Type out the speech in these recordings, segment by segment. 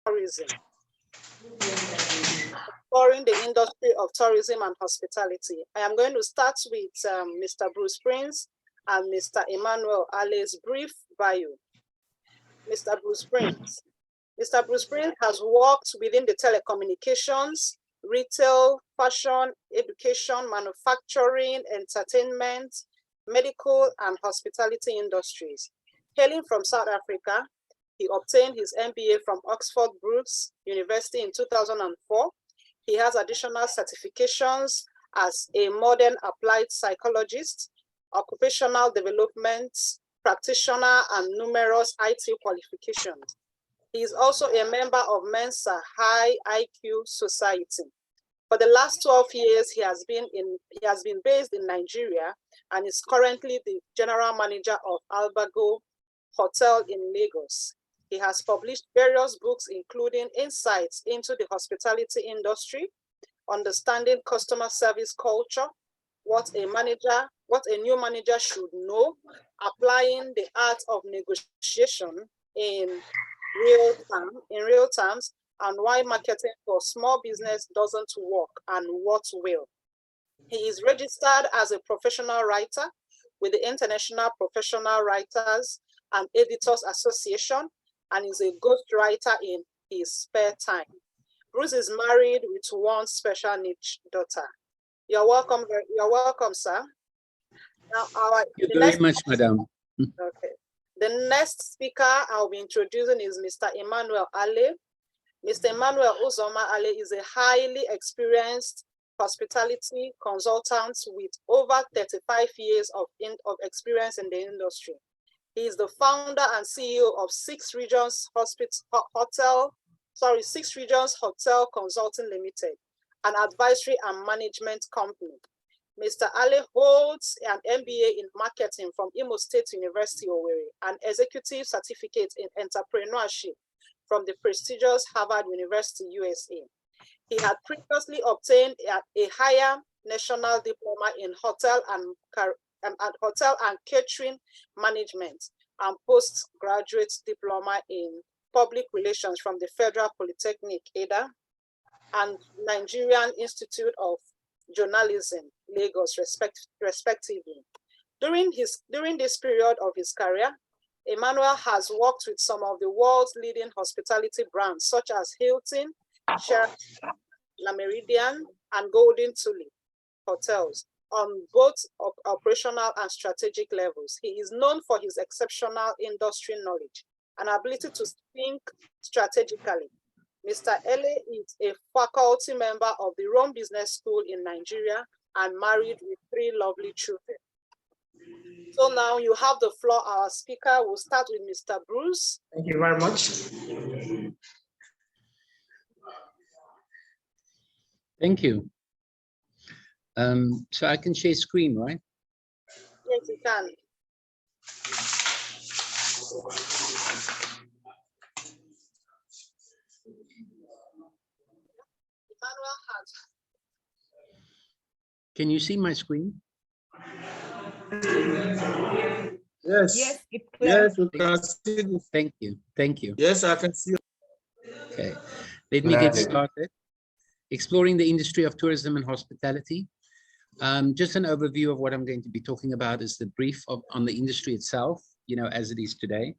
tourism, exploring the industry of tourism and hospitality. I am going to start with Mr. Bruce Prince and Mr. Emmanuel Ale's brief bio. Mr. Bruce Prince. Mr. Bruce Prince has worked within the telecommunications, retail, fashion, education, manufacturing, entertainment, medical, and hospitality industries. Hailing from South Africa, he obtained his MBA from Oxford Brookes University in 2004. He has additional certifications as a modern applied psychologist, occupational development practitioner, and numerous IT qualifications. He is also a member of Mensa High IQ Society. For the last 12 years, he has been based in Nigeria and is currently the general manager of Albago Hotel in Lagos. He has published various books, including Insights into the Hospitality Industry, Understanding Customer Service Culture, What a New Manager Should Know, Applying the Art of Negotiation in real terms, and Why Marketing for Small Business Doesn't Work and What Will. He is registered as a professional writer with the International Professional Writers and Editors Association and is a ghostwriter in his spare time. Bruce is married with one special needs daughter. You're welcome, sir. Now, Thank you very much, madam. Okay. The next speaker I'll be introducing is Mr. Emmanuel Ale. Mr. Emmanuel Uzoma Ale is a highly experienced hospitality consultant with over 35 years of experience in the industry. He is the founder and CEO of Six Regions Hotel Consulting Limited, an advisory and management company. Mr. Ale holds an MBA in marketing from Imo State University, Owerri, an executive certificate in entrepreneurship from the prestigious Harvard University, USA. He had previously obtained a higher national diploma in hotel and catering management and postgraduate diploma in public relations from the Federal Polytechnic, Ada, and Nigerian Institute of Journalism, Lagos, respectively. During this period of his career, Emmanuel has worked with some of the world's leading hospitality brands, such as Hilton, Sheraton, La Meridian, and Golden Tulip hotels on both operational and strategic levels. He is known for his exceptional industry knowledge and ability to think strategically. Mr. Ele is a faculty member of the Rome Business School in Nigeria and married with 3 lovely children. So now you have the floor. Our speaker will start with Mr. Bruce. Thank you very much. Thank you. So I can share screen, right? Yes, you can. Can you see my screen? Yes. Yes, Yes, we can see. Thank you. Thank you. Yes, I can see. Okay, let me get started. Exploring the industry of tourism and hospitality. Just an overview of what I'm going to be talking about is the brief on the industry itself, as it is today.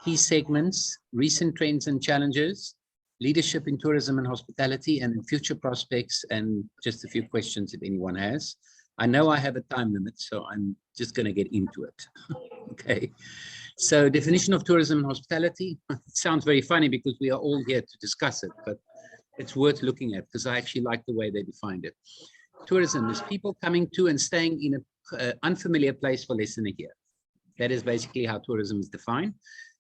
Key segments, recent trends and challenges, leadership in tourism and hospitality, and future prospects, and just a few questions if anyone has. I know I have a time limit, so I'm just going to get into it. Okay. So definition of tourism and hospitality. It sounds very funny because we are all here to discuss it, but it's worth looking at because I actually like the way they defined it. Tourism is people coming to and staying in an unfamiliar place for less than a year. That is basically how tourism is defined.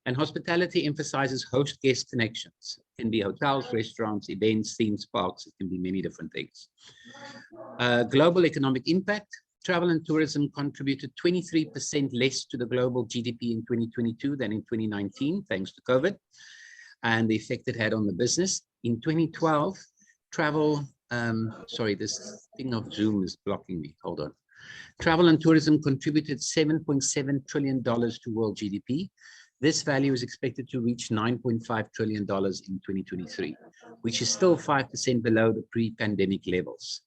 And hospitality emphasizes host-guest connections. It can be hotels, restaurants, events, themes, parks. It can be many different things. Global economic impact. Travel and tourism contributed 23% less to the global GDP in 2022 than in 2019, thanks to COVID, and the effect it had on the business. In 2012, travel, sorry, this thing of Zoom is blocking me, hold on. Travel and tourism contributed $7.7 trillion to world GDP. This value is expected to reach $9.5 trillion in 2023, which is still 5% below the pre-pandemic levels.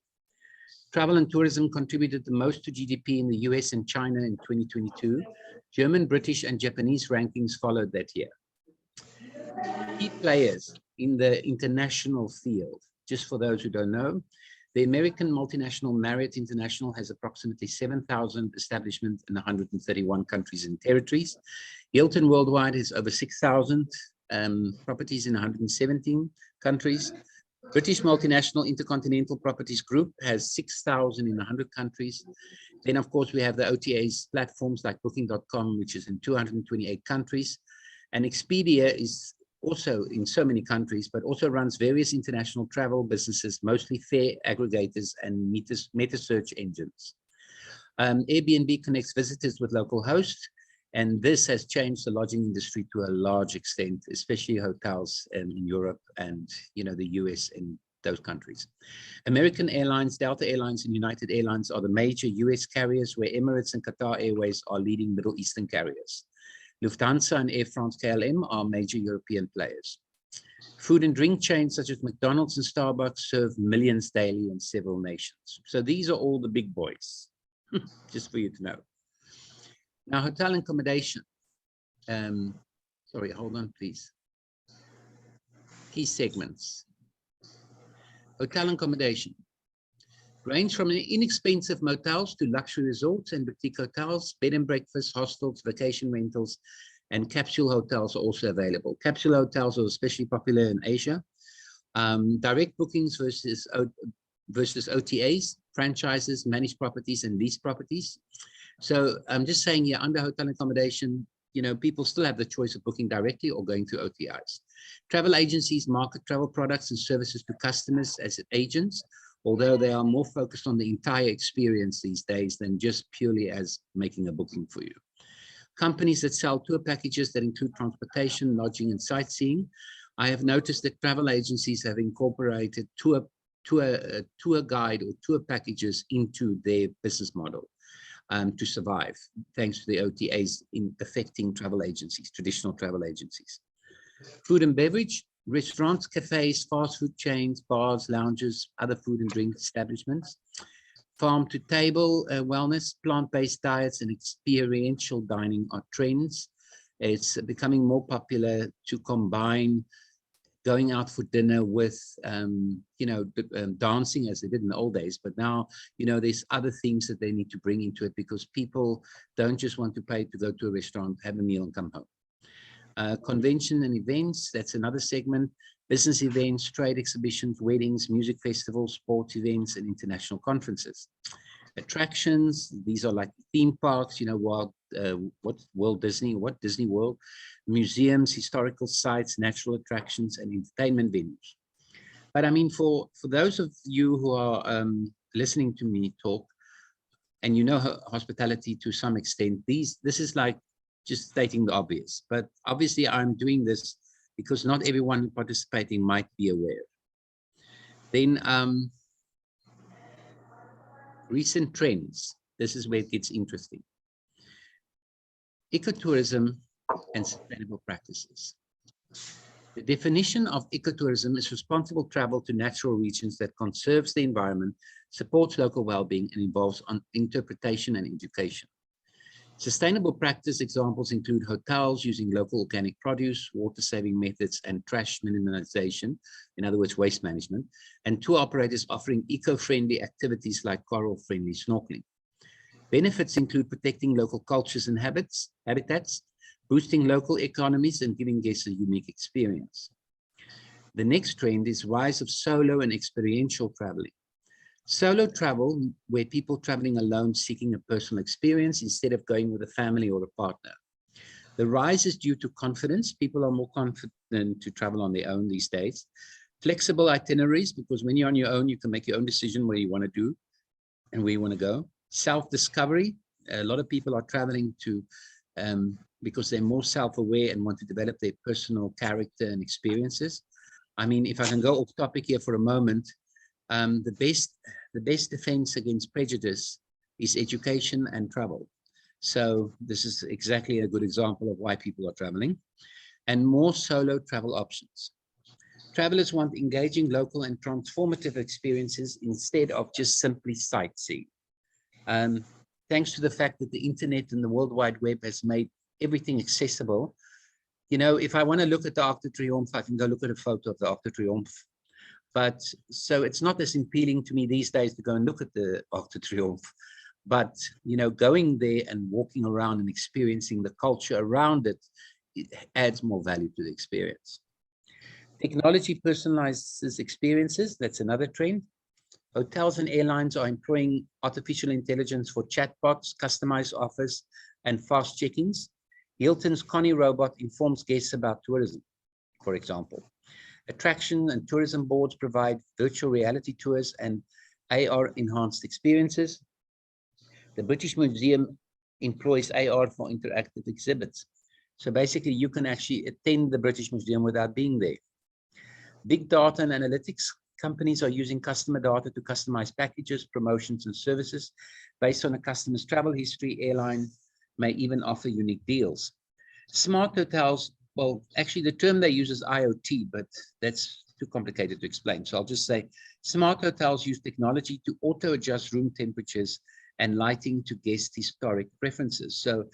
Travel and tourism contributed the most to GDP in the US and China in 2022. German, British, and Japanese rankings followed that year. Key players in the international field, just for those who don't know, the American multinational Marriott International has approximately 7,000 establishments in 131 countries and territories. Hilton Worldwide has over 6,000 properties in 117 countries. British multinational Intercontinental Properties Group has 6,000 in 100 countries. Then, of course, we have the OTAs platforms like Booking.com, which is in 228 countries. And Expedia is also in so many countries, but also runs various international travel businesses, mostly fare aggregators and meta search engines. Airbnb connects visitors with local hosts, and this has changed the lodging industry to a large extent, especially hotels in Europe and the US and those countries. American Airlines, Delta Airlines, and United Airlines are the major US carriers, where Emirates and Qatar Airways are leading Middle Eastern carriers. Lufthansa and Air France KLM are major European players. Food and drink chains such as McDonald's and Starbucks serve millions daily in several nations. So these are all the big boys, just for you to know. Now, hotel and accommodation. Sorry, hold on, please. Key segments. Hotel and accommodation range from inexpensive motels to luxury resorts and boutique hotels. Bed and breakfast, hostels, vacation rentals, and capsule hotels are also available. Capsule hotels are especially popular in Asia. Direct bookings versus OTAs, franchises, managed properties, and leased properties. So I'm just saying here, under hotel accommodation, people still have the choice of booking directly or going through OTAs. Travel agencies market travel products and services to customers as agents, although they are more focused on the entire experience these days than just purely as making a booking for you. Companies that sell tour packages that include transportation, lodging, and sightseeing. I have noticed that travel agencies have incorporated tour guide or tour packages into their business model to survive, thanks to the OTAs affecting travel agencies, traditional travel agencies. Food and beverage, restaurants, cafes, fast food chains, bars, lounges, other food and drink establishments. Farm to table wellness, plant-based diets, and experiential dining are trends. It's becoming more popular to combine going out for dinner with, dancing as they did in the old days. But now, there's other things that they need to bring into it, because people don't just want to pay to go to a restaurant, have a meal, and come home. Convention and events, that's another segment. Business events, trade exhibitions, weddings, music festivals, sports events, and international conferences. Attractions, these are like theme parks, Walt Disney World, museums, historical sites, natural attractions, and entertainment venues. But I mean, for those of you who are listening to me talk, and hospitality to some extent, this is like just stating the obvious. But obviously, I'm doing this because not everyone participating might be aware. Then recent trends. This is where it gets interesting. Ecotourism and sustainable practices. The definition of ecotourism is responsible travel to natural regions that conserves the environment, supports local well-being, and involves interpretation and education. Sustainable practice examples include hotels using local organic produce, water-saving methods, and trash minimization, in other words, waste management, and tour operators offering eco-friendly activities like coral-friendly snorkeling. Benefits include protecting local cultures and habitats, boosting local economies, and giving guests a unique experience. The next trend is rise of solo and experiential traveling. Solo travel, where people traveling alone seeking a personal experience instead of going with a family or a partner. The rise is due to confidence. People are more confident to travel on their own these days. Flexible itineraries, because when you're on your own, you can make your own decision where you want to do and where you want to go. Self-discovery. A lot of people are traveling because they're more self-aware and want to develop their personal character and experiences. I mean, if I can go off topic here for a moment, the best defense against prejudice is education and travel. So this is exactly a good example of why people are traveling. And more solo travel options. Travelers want engaging local and transformative experiences instead of just simply sightseeing. Thanks to the fact that the internet and the World Wide Web has made everything accessible. You know, if I want to look at the Arc de Triomphe, I can go look at a photo of the Arc de Triomphe. But so it's not as appealing to me these days to go and look at the Arc de Triomphe. But, you know, going there and walking around and experiencing the culture around it, it adds more value to the experience. Technology personalizes experiences. That's another trend. Hotels and airlines are employing artificial intelligence for chatbots, customized offers, and fast check-ins. Hilton's Connie robot informs guests about tourism, for example. Attraction and tourism boards provide virtual reality tours and AR-enhanced experiences. The British Museum employs AR for interactive exhibits. So basically, you can actually attend the British Museum without being there. Big data and analytics companies are using customer data to customize packages, promotions, and services based on a customer's travel history. Airline may even offer unique deals. Smart hotels, well, actually the term they use is IoT, but that's too complicated to explain. So I'll just say smart hotels use technology to auto-adjust room temperatures and lighting to guest historic preferences. So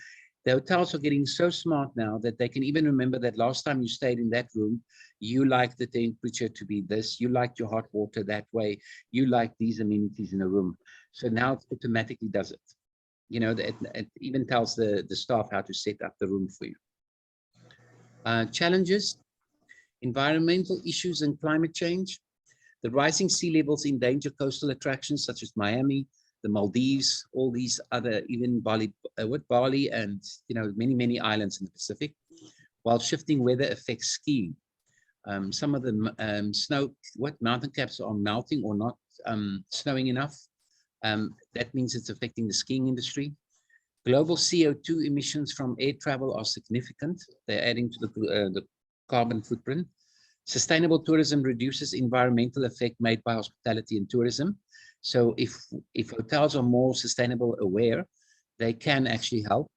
the hotels are getting so smart now that they can even remember that last time you stayed in that room, you liked the temperature to be this, you liked your hot water that way, you like these amenities in a room. So now it automatically does it. You know, it even tells the staff how to set up the room for you. Challenges, environmental issues and climate change. The rising sea levels endanger coastal attractions such as Miami, the Maldives, all these other, even Bali, Bali and, you know, many islands in the Pacific, while shifting weather affects skiing. Some of the mountain caps are melting or not snowing enough. That means it's affecting the skiing industry. Global CO2 emissions from air travel are significant. They're adding to the carbon footprint. Sustainable tourism reduces environmental effect made by hospitality and tourism. So if hotels are more sustainable aware, they can actually help.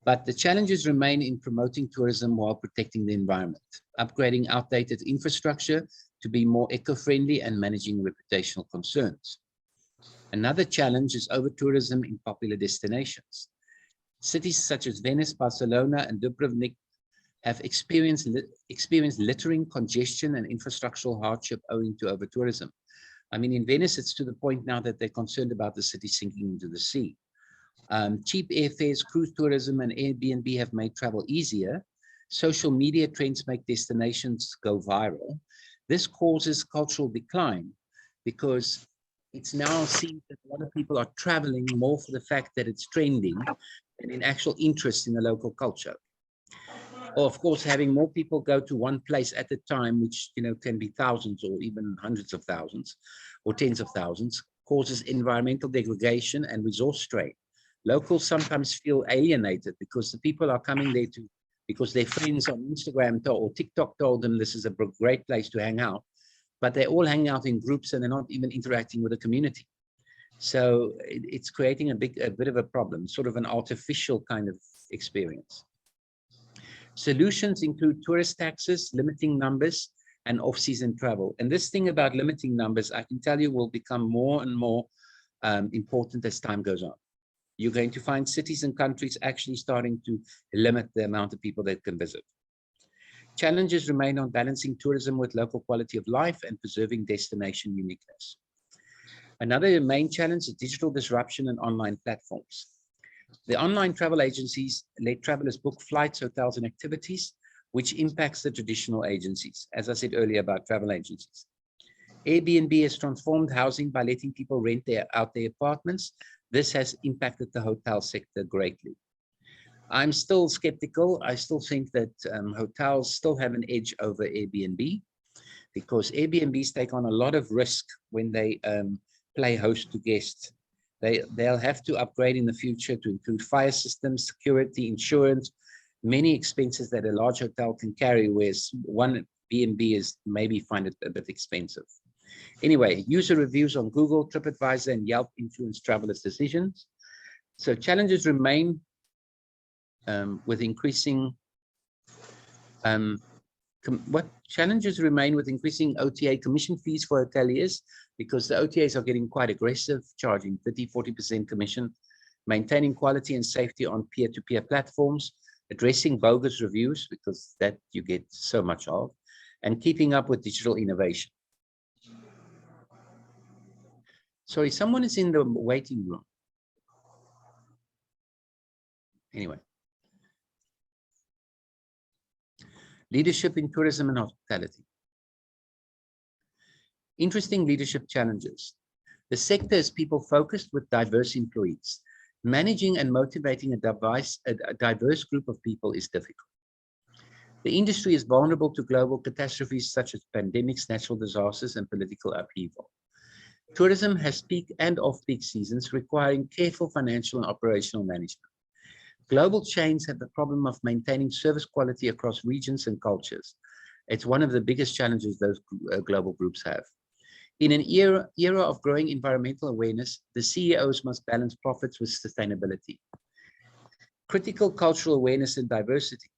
But the challenges remain in promoting tourism while protecting the environment, upgrading outdated infrastructure to be more eco-friendly and managing reputational concerns. Another challenge is over-tourism in popular destinations. Cities such as Venice, Barcelona, and Dubrovnik have experienced littering, congestion, and infrastructural hardship owing to over-tourism. I mean, in Venice, it's to the point now that they're concerned about the city sinking into the sea. Cheap airfares, cruise tourism, and Airbnb have made travel easier. Social media trends make destinations go viral. This causes cultural decline because it's now seen that a lot of people are traveling more for the fact that it's trending than in actual interest in the local culture. Or of course, having more people go to one place at a time, which, you know, can be thousands or even hundreds of thousands or tens of thousands, causes environmental degradation and resource strain. Locals sometimes feel alienated because the people are coming there because their friends on Instagram or TikTok told them this is a great place to hang out, but they all hang out in groups and they're not even interacting with the community. So it's creating a bit of a problem, sort of an artificial kind of experience. Solutions include tourist taxes, limiting numbers, and off-season travel. And this thing about limiting numbers, I can tell you, will become more and more important as time goes on. You're going to find cities and countries actually starting to limit the amount of people that can visit. Challenges remain on balancing tourism with local quality of life and preserving destination uniqueness. Another main challenge is digital disruption and online platforms. The online travel agencies let travelers book flights, hotels, and activities, which impacts the traditional agencies, as I said earlier about travel agencies. Airbnb has transformed housing by letting people rent out their apartments. This has impacted the hotel sector greatly. I'm still skeptical. I still think that hotels still have an edge over Airbnb because Airbnbs take on a lot of risk when they play host to guests. They'll have to upgrade in the future to include fire systems, security, insurance, many expenses that a large hotel can carry, whereas one B&B is maybe find it a bit expensive. Anyway, user reviews on Google, TripAdvisor, and Yelp influence travelers' decisions. So challenges remain with increasing what challenges remain with increasing OTA commission fees for hoteliers, because the OTAs are getting quite aggressive, charging 30–40% commission, maintaining quality and safety on peer-to-peer platforms, addressing bogus reviews, because that you get so much of, and keeping up with digital innovation. Sorry, someone is in the waiting room. Anyway. Leadership in tourism and hospitality. Interesting leadership challenges. The sector is people-focused with diverse employees. Managing and motivating a diverse group of people is difficult. The industry is vulnerable to global catastrophes such as pandemics, natural disasters, and political upheaval. Tourism has peak and off-peak seasons, requiring careful financial and operational management. Global chains have the problem of maintaining service quality across regions and cultures. It's one of the biggest challenges those global groups have. In an era of growing environmental awareness, the CEOs must balance profits with sustainability. Critical cultural awareness and diversity.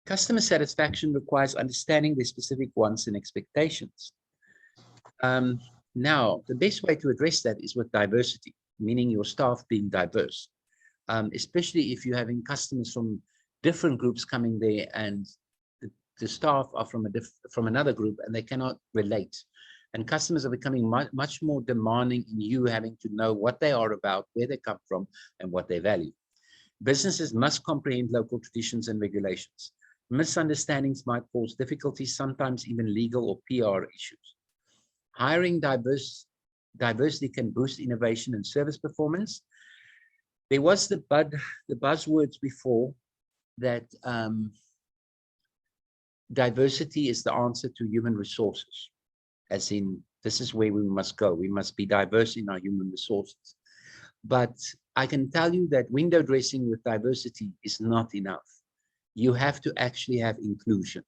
Customer satisfaction requires understanding their specific wants and expectations. Now, the best way to address that is with diversity, meaning your staff being diverse, especially if you're having customers from different groups coming there and the staff are from another group and they cannot relate. And customers are becoming much more demanding in you having to know what they are about, where they come from, and what they value. Businesses must comprehend local traditions and regulations. Misunderstandings might cause difficulties, sometimes even legal or PR issues. Hiring diversity can boost innovation and service performance. There was the buzzwords before that diversity is the answer to human resources, as in this is where we must go. We must be diverse in our human resources. But I can tell you that window dressing with diversity is not enough. You have to actually have inclusion.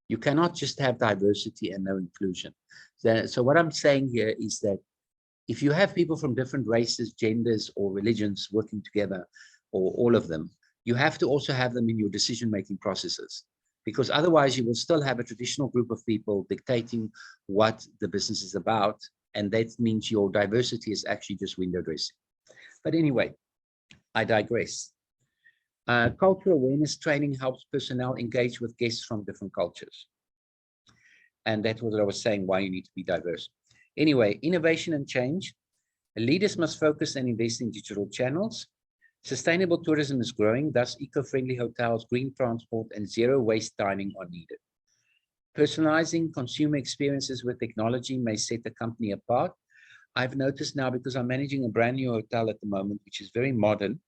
You cannot just have diversity and no inclusion. So what I'm saying here is that if you have people from different races, genders, or religions working together, or all of them, you have to also have them in your decision-making processes, because otherwise you will still have a traditional group of people dictating what the business is about, and that means your diversity is actually just window dressing. But anyway, I digress. Cultural awareness training helps personnel engage with guests from different cultures. And that's what I was saying, why you need to be diverse. Anyway, innovation and change. Leaders must focus and invest in digital channels. Sustainable tourism is growing, thus eco-friendly hotels, green transport, and zero-waste dining are needed. Personalizing consumer experiences with technology may set the company apart. I've noticed now, because I'm managing a brand new hotel at the moment, which is very modern,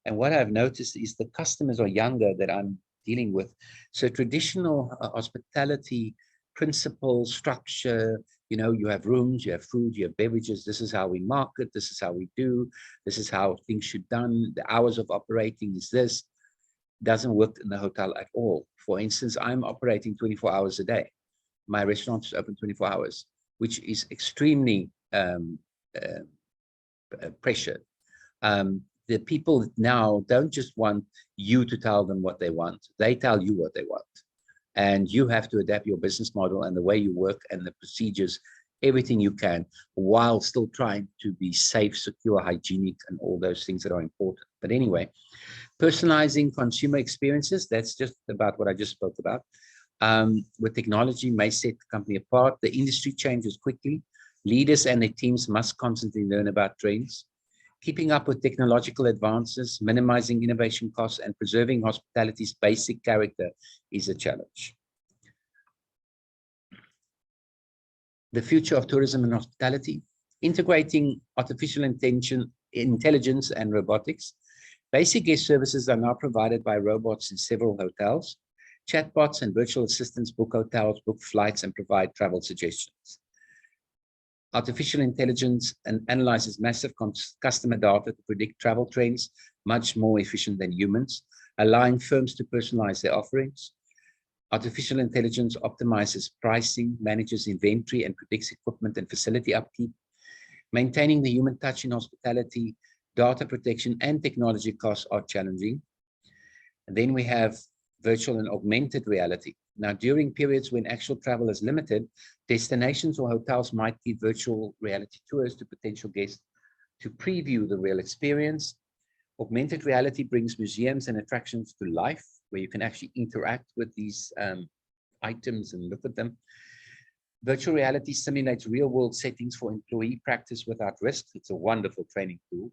and what I've noticed is the customers are younger that I'm dealing with. So traditional hospitality principles, structure, you know, you have rooms, you have food, you have beverages. This is how we market. This is how we do. This is how things should be done. The hours of operating is this. Doesn't work in the hotel at all. For instance, I'm operating 24 hours a day. My restaurant is open 24 hours, which is extremely pressured. The people now don't just want you to tell them what they want. They tell you what they want. And you have to adapt your business model and the way you work and the procedures, everything you can, while still trying to be safe, secure, hygienic, and all those things that are important. But anyway, personalizing consumer experiences, that's just about what I just spoke about. With technology may set the company apart. The industry changes quickly. Leaders and their teams must constantly learn about trends. Keeping up with technological advances, minimizing innovation costs, and preserving hospitality's basic character is a challenge. The future of tourism and hospitality, integrating artificial intelligence and robotics. Basic guest services are now provided by robots in several hotels. Chatbots and virtual assistants book hotels, book flights, and provide travel suggestions. Artificial intelligence analyzes massive customer data to predict travel trends, much more efficient than humans, allowing firms to personalize their offerings. Artificial intelligence optimizes pricing, manages inventory, and predicts equipment and facility upkeep. Maintaining the human touch in hospitality, data protection, and technology costs are challenging. And then we have virtual and augmented reality. Now, during periods when actual travel is limited, destinations or hotels might give virtual reality tours to potential guests to preview the real experience. Augmented reality brings museums and attractions to life, where you can actually interact with these items and look at them. Virtual reality simulates real-world settings for employee practice without risk. It's a wonderful training tool.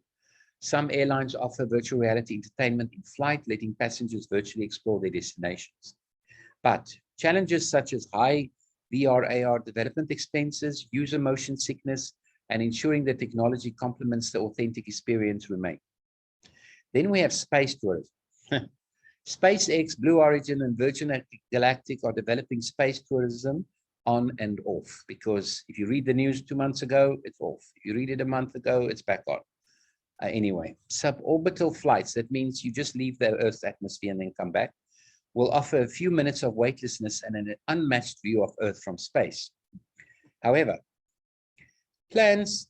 Some airlines offer virtual reality entertainment in flight, letting passengers virtually explore their destinations. But challenges such as high VR, AR development expenses, user motion sickness, and ensuring that technology complements the authentic experience remain. Then we have space tourism. SpaceX, Blue Origin, and Virgin Galactic are developing space tourism on and off, because if you read the news 2 months ago, it's off. If you read it a month ago, it's back on. Anyway, suborbital flights, that means you just leave the Earth's atmosphere and then come back, will offer a few minutes of weightlessness and an unmatched view of Earth from space. However, plans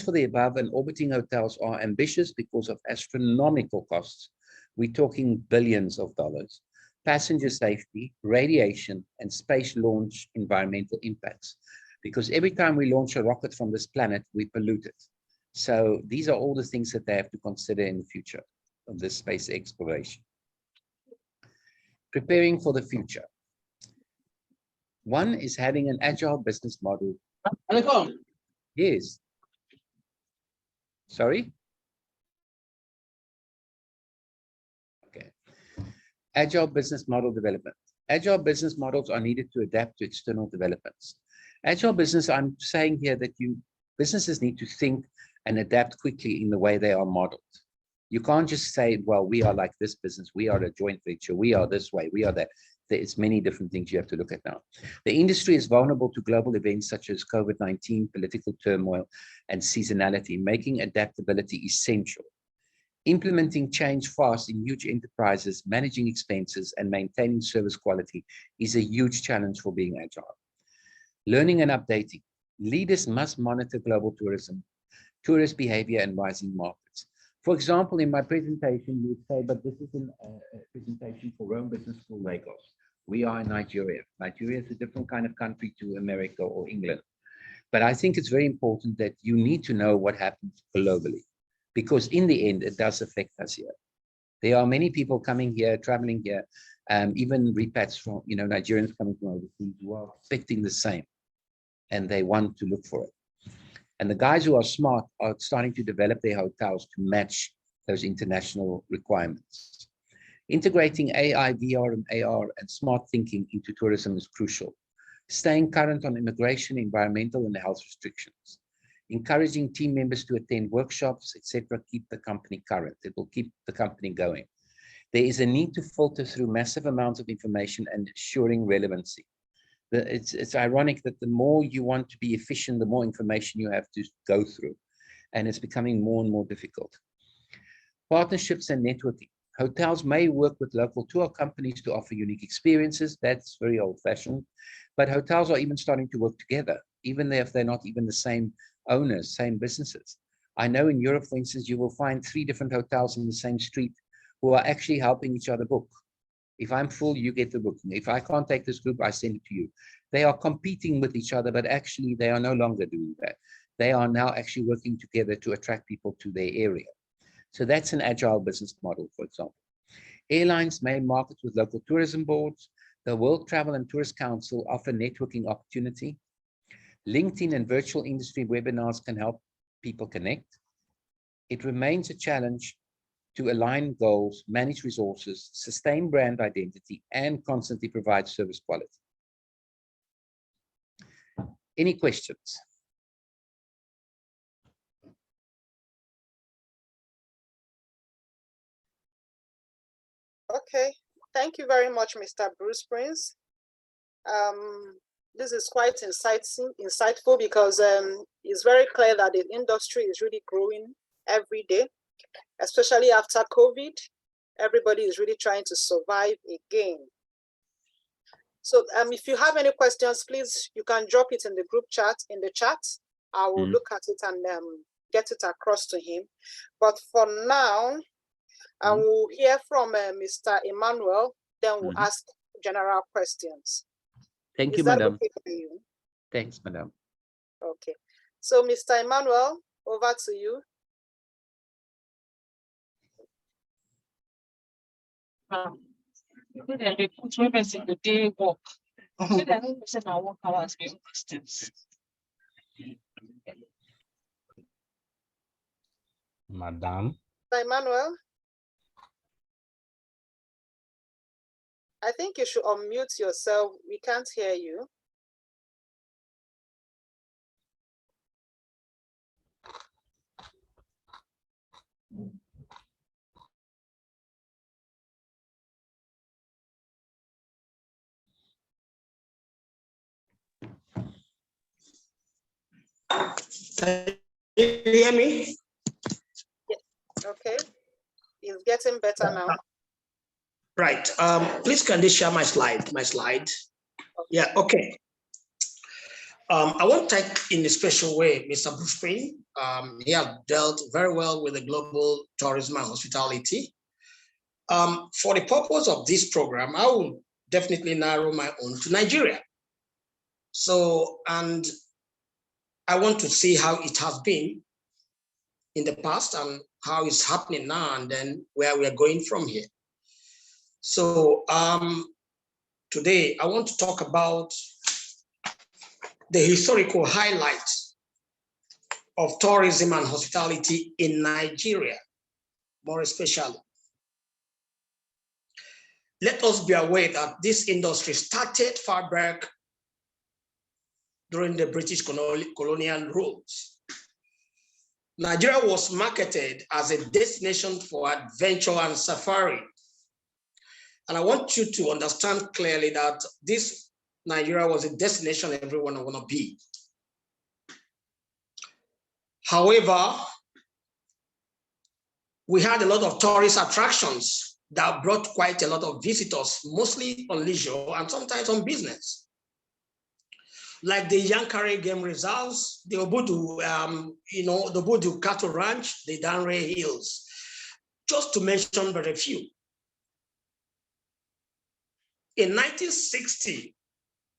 for the above and orbiting hotels are ambitious because of astronomical costs. We're talking billions of dollars, passenger safety, radiation, and space launch environmental impacts. Because every time we launch a rocket from this planet, we pollute it. So these are all the things that they have to consider in the future of this space exploration. Preparing for the future. One is having an agile business model. Yes. Sorry? Okay. Agile business model development. Agile business models are needed to adapt to external developments. Agile business, I'm saying here that businesses need to think and adapt quickly in the way they are modeled. You can't just say, well, we are like this business, we are a joint venture, we are this way, we are that. There's many different things you have to look at now. The industry is vulnerable to global events such as COVID-19, political turmoil, and seasonality, making adaptability essential. Implementing change fast in huge enterprises, managing expenses, and maintaining service quality is a huge challenge for being agile. Learning and updating. Leaders must monitor global tourism, tourist behavior, and rising markets. For example, in my presentation, you would say, but this is a presentation for Rome Business School, Lagos. We are in Nigeria. Nigeria is a different kind of country to America or England. But I think it's very important that you need to know what happens globally, because in the end, it does affect us here. There are many people coming here, traveling here, even repats from, Nigerians coming from overseas who are expecting the same, and they want to look for it. And the guys who are smart are starting to develop their hotels to match those international requirements. Integrating AI, VR, and AR and smart thinking into tourism is crucial. Staying current on immigration, environmental, and health restrictions. Encouraging team members to attend workshops, etc., keep the company current. It will keep the company going. There is a need to filter through massive amounts of information and ensuring relevancy. It's ironic that the more you want to be efficient, the more information you have to go through, and it's becoming more and more difficult. Partnerships and networking. Hotels may work with local tour companies to offer unique experiences. That's very old-fashioned, but hotels are even starting to work together, even if they're not even the same owners, same businesses. I know in Europe, for instance, you will find 3 different hotels in the same street who are actually helping each other book. If I'm full, you get the booking. If I can't take this group, I send it to you. They are competing with each other, but actually they are no longer doing that. They are now actually working together to attract people to their area. So that's an agile business model, for example. Airlines may market with local tourism boards. The World Travel and Tourist Council offer networking opportunity. LinkedIn and virtual industry webinars can help people connect. It remains a challenge to align goals, manage resources, sustain brand identity, and constantly provide service quality. Any questions? Okay, thank you very much, Mr. Bruce Prince. This is quite insightful because it's very clear that the industry is really growing every day, especially after COVID. Everybody is really trying to survive again. So if you have any questions, please, you can drop it in the group chat, I will look at it and get it across to him. But for now, I will hear from Mr. Emmanuel, then we'll ask general questions. Thank you, Is that madam. okay for you? Thanks, madam. Okay. So, Mr. Emmanuel, over to you. They put women in the day work. Work hours being questions. Madam. Emmanuel, I think you should unmute yourself. We can't hear you. Can you hear me? Yeah. Okay. It's getting better now. Right. Please can they share my slide? Okay. Yeah, okay. I want to take in a special way Mr. Bruce Payne. He has dealt very well with the global tourism and hospitality. For the purpose of this program, I will definitely narrow my own to Nigeria. So, and I want to see how it has been in the past and how it's happening now, and then where we are going from here. So today I want to talk about the historical highlights of tourism and hospitality in Nigeria, more especially. Let us be aware that this industry started far back during the British colonial rules. Nigeria was marketed as a destination for adventure and safari. And I want you to understand clearly that this Nigeria was a destination everyone want to be. However, we had a lot of tourist attractions that brought quite a lot of visitors, mostly on leisure and sometimes on business. Like the Yankari Game Reserves, the Obudu, the Obudu Cattle Ranch, the Danre Hills, just to mention but a few. In 1960,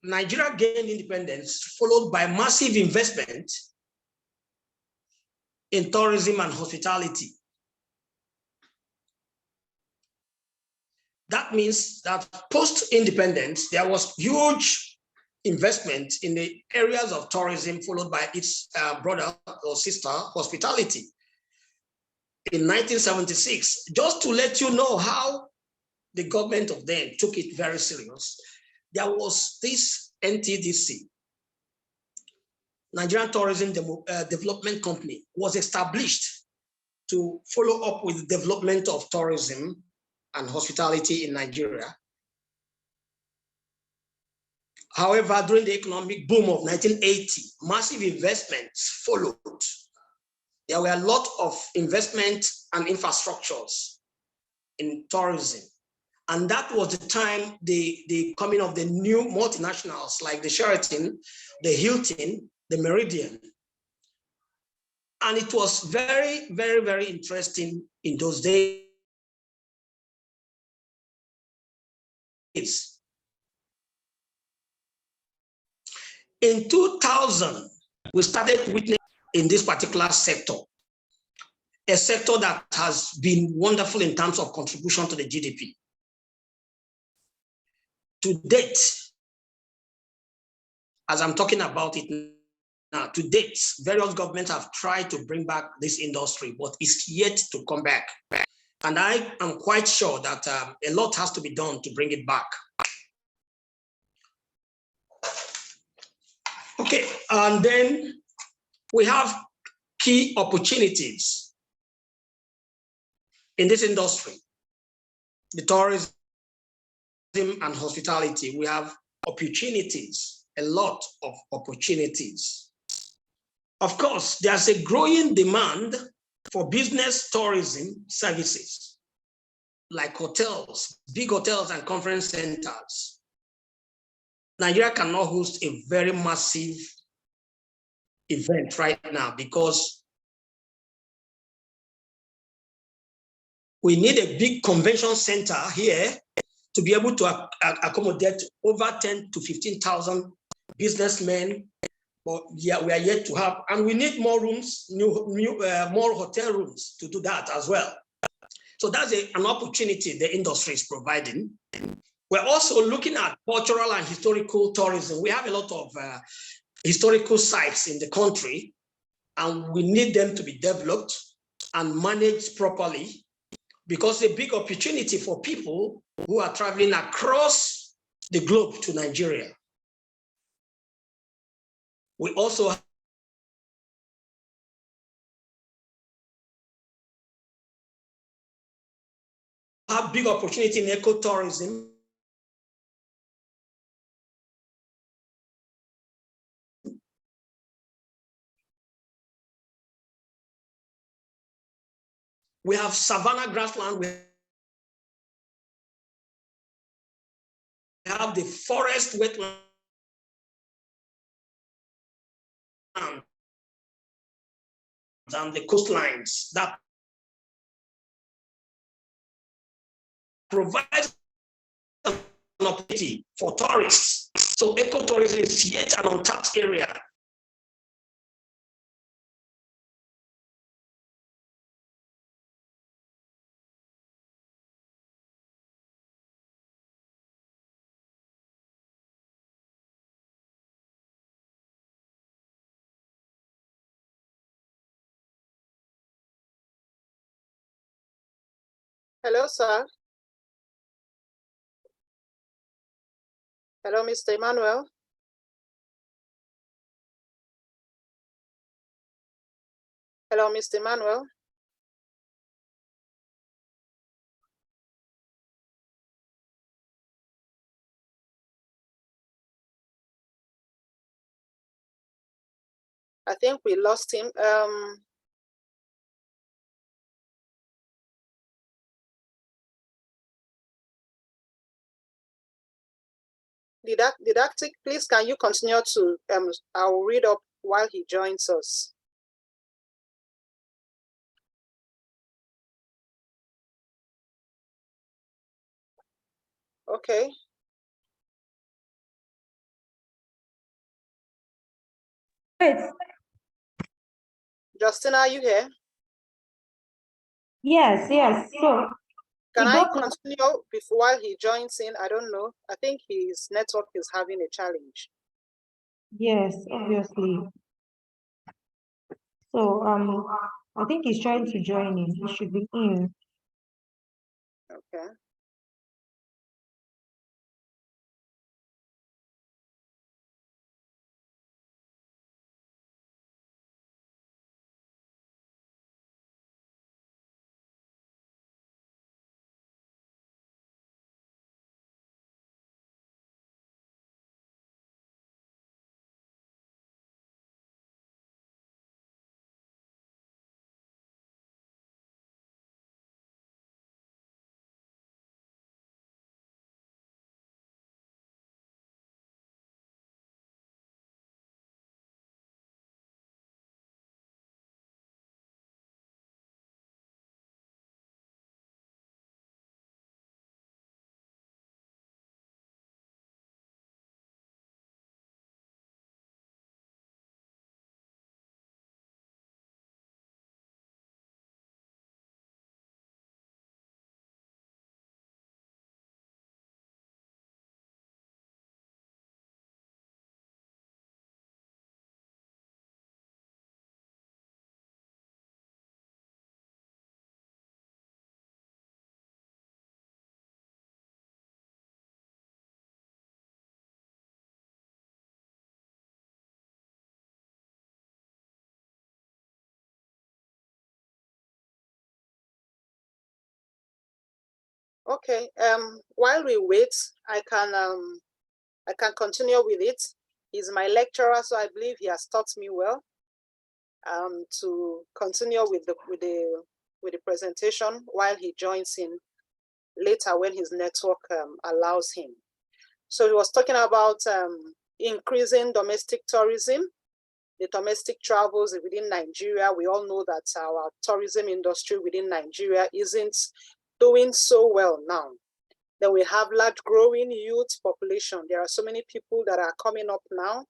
Nigeria gained independence, followed by massive investment in tourism and hospitality. That means that post-independence, there was huge investment in the areas of tourism, followed by its brother or sister, hospitality. In 1976, just to let you know how the government of then took it very serious, there was this NTDC, Nigerian Tourism Development Company, was established to follow up with the development of tourism and hospitality in Nigeria. However, during the economic boom of 1980, massive investments followed. There were a lot of investment and infrastructures in tourism. And that was the time the coming of the new multinationals like the Sheraton, the Hilton, the Meridian. And it was very, very, very interesting in those days. In 2000, we started witnessing in this particular sector, a sector that has been wonderful in terms of contribution to the GDP. To date, as I'm talking about it now, to date, various governments have tried to bring back this industry, but it's yet to come back. And I am quite sure that a lot has to be done to bring it back. Okay, and then we have key opportunities in this industry, the tourism and hospitality. We have opportunities, a lot of opportunities. Of course, there's a growing demand for business tourism services, like hotels, big hotels and conference centers. Nigeria cannot host a very massive event right now because we need a big convention center here to be able to accommodate over 10 to 15,000 businessmen. But yeah, we are yet to have, and we need more rooms, more hotel rooms to do that as well. So that's an opportunity the industry is providing. We're also looking at cultural and historical tourism. We have a lot of historical sites in the country, and we need them to be developed and managed properly because it's a big opportunity for people who are traveling across the globe to Nigeria. We also have big opportunity in ecotourism. We have savanna grassland. We have the forest wetland and the coastlines that provides an opportunity for tourists. So ecotourism is yet an untapped area. Hello, sir. Hello, Mr. Emmanuel. Hello, Mr. Emmanuel. I think we lost him. Didactic, please, can you continue to, I'll read up while he joins us. Okay. Yes. Justin, are you here? Yes. So can I continue before while he joins in? I don't know. I think his network is having a challenge. Yes, obviously. So I think he's trying to join in. He should be in. Okay. Okay. While we wait, I can continue with it. He's my lecturer, so I believe he has taught me well. To continue with the presentation while he joins in later when his network allows him. So he was talking about increasing domestic tourism, the domestic travels within Nigeria. We all know that our tourism industry within Nigeria isn't doing so well now. Then we have large growing youth population. There are so many people that are coming up now.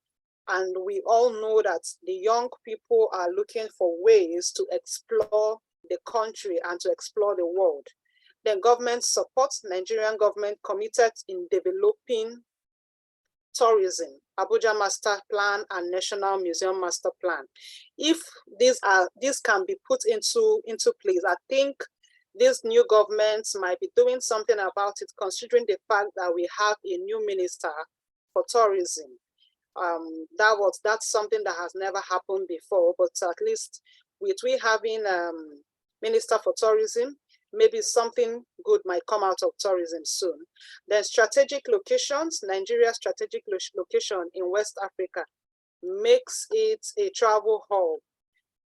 And we all know that the young people are looking for ways to explore the country and to explore the world. Then government supports, Nigerian government committed in developing tourism, Abuja Master Plan and National Museum Master Plan. If these can be put into place, I think this new government might be doing something about it, considering the fact that we have a new minister for tourism. That's something that has never happened before, but at least with we having minister for tourism, maybe something good might come out of tourism soon. Then strategic locations, Nigeria's strategic location in West Africa makes it a travel hub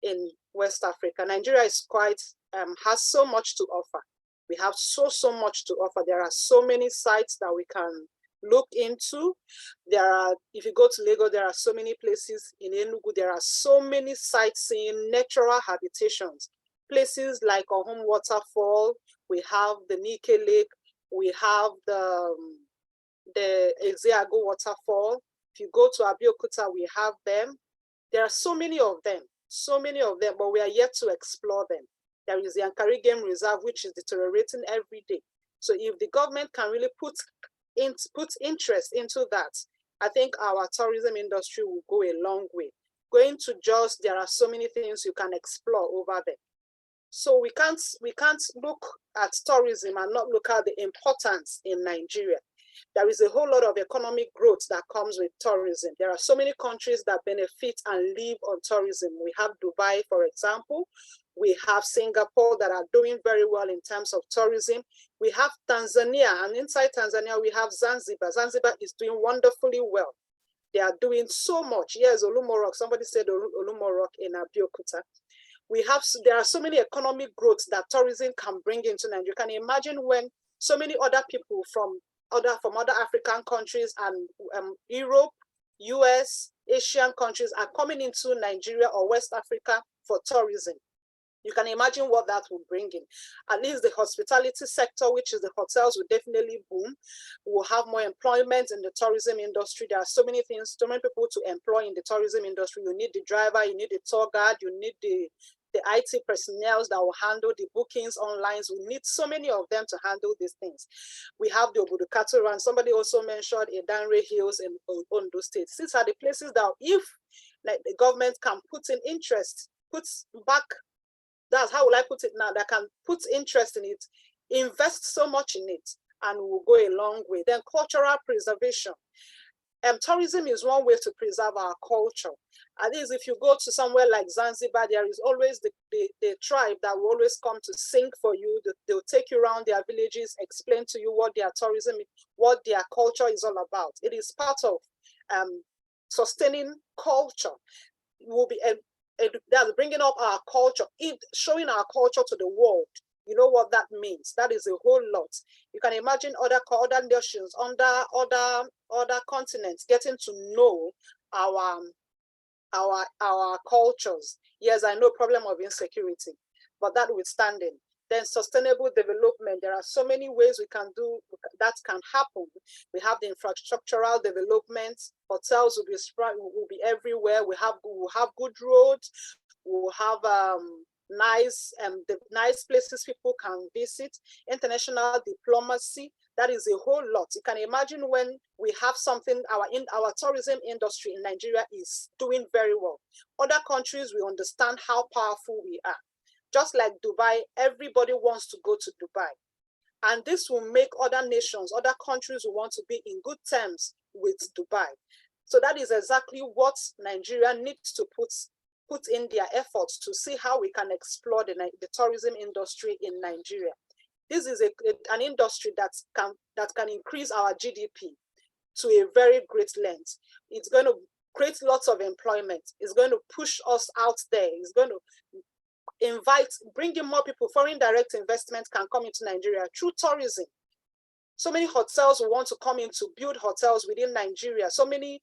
in West Africa. Nigeria is quite, has so much to offer. We have so much to offer. There are so many sites that we can look into. There are, if you go to Lagos, there are so many places. In Enugu, there are so many sightseeing, natural habitations. Places like Ohum Waterfall, we have the Nike Lake, we have the Ezeago Waterfall. If you go to Abeokuta, we have them. There are so many of them, but we are yet to explore them. There is the Ankara Game Reserve, which is deteriorating every day. So if the government can really put interest into that, I think our tourism industry will go a long way. Going to Jos, there are so many things you can explore over there. So we can't look at tourism and not look at the importance in Nigeria. There is a whole lot of economic growth that comes with tourism. There are so many countries that benefit and live on tourism. We have Dubai, for example. We have Singapore that are doing very well in terms of tourism. We have Tanzania, and inside Tanzania, we have Zanzibar. Zanzibar is doing wonderfully well. They are doing so much. Yes, Olumorok, somebody said Olumorok in Abeokuta. There are so many economic growths that tourism can bring into Nigeria. You can imagine when so many other people from other African countries and Europe, US, Asian countries are coming into Nigeria or West Africa for tourism. You can imagine what that would bring in. At least the hospitality sector, which is the hotels, will definitely boom. We'll have more employment in the tourism industry. There are so many things, so many people to employ in the tourism industry. You need the driver, you need the tour guide, you need the IT personnel that will handle the bookings online. We need so many of them to handle these things. We have the Obudukato Run. Somebody also mentioned Idanre Hills in Ondo State. These are the places that if like, the government can put in interest, puts back, that's how will I put it now, that can put interest in it, invest so much in it, and will go a long way. Then cultural preservation. Tourism is one way to preserve our culture. At least if you go to somewhere like Zanzibar, there is always the tribe that will always come to sing for you. They'll take you around their villages, explain to you what their tourism, what their culture is all about. It is part of sustaining culture. Will be that's bringing up our culture, showing our culture to the world. You know what that means? That is a whole lot. You can imagine other nations, other continents getting to know our cultures. Yes, I know problem of insecurity, but that withstanding, then sustainable development. There are so many ways we can do that can happen. We have the infrastructural development. Hotels will be everywhere. We will have good roads. We'll have nice places people can visit. International diplomacy. That is a whole lot. You can imagine when we have something, our tourism industry in Nigeria is doing very well. Other countries will understand how powerful we are. Just like Dubai, everybody wants to go to Dubai. And this will make other nations, other countries who want to be in good terms with Dubai. So that is exactly what Nigeria needs to put in their efforts to see how we can explore the tourism industry in Nigeria. This is an industry that can increase our GDP to a very great length. It's going to create lots of employment. It's going to push us out there. It's going to bring in more people. Foreign direct investment can come into Nigeria through tourism. So many hotels will want to come in to build hotels within Nigeria. So many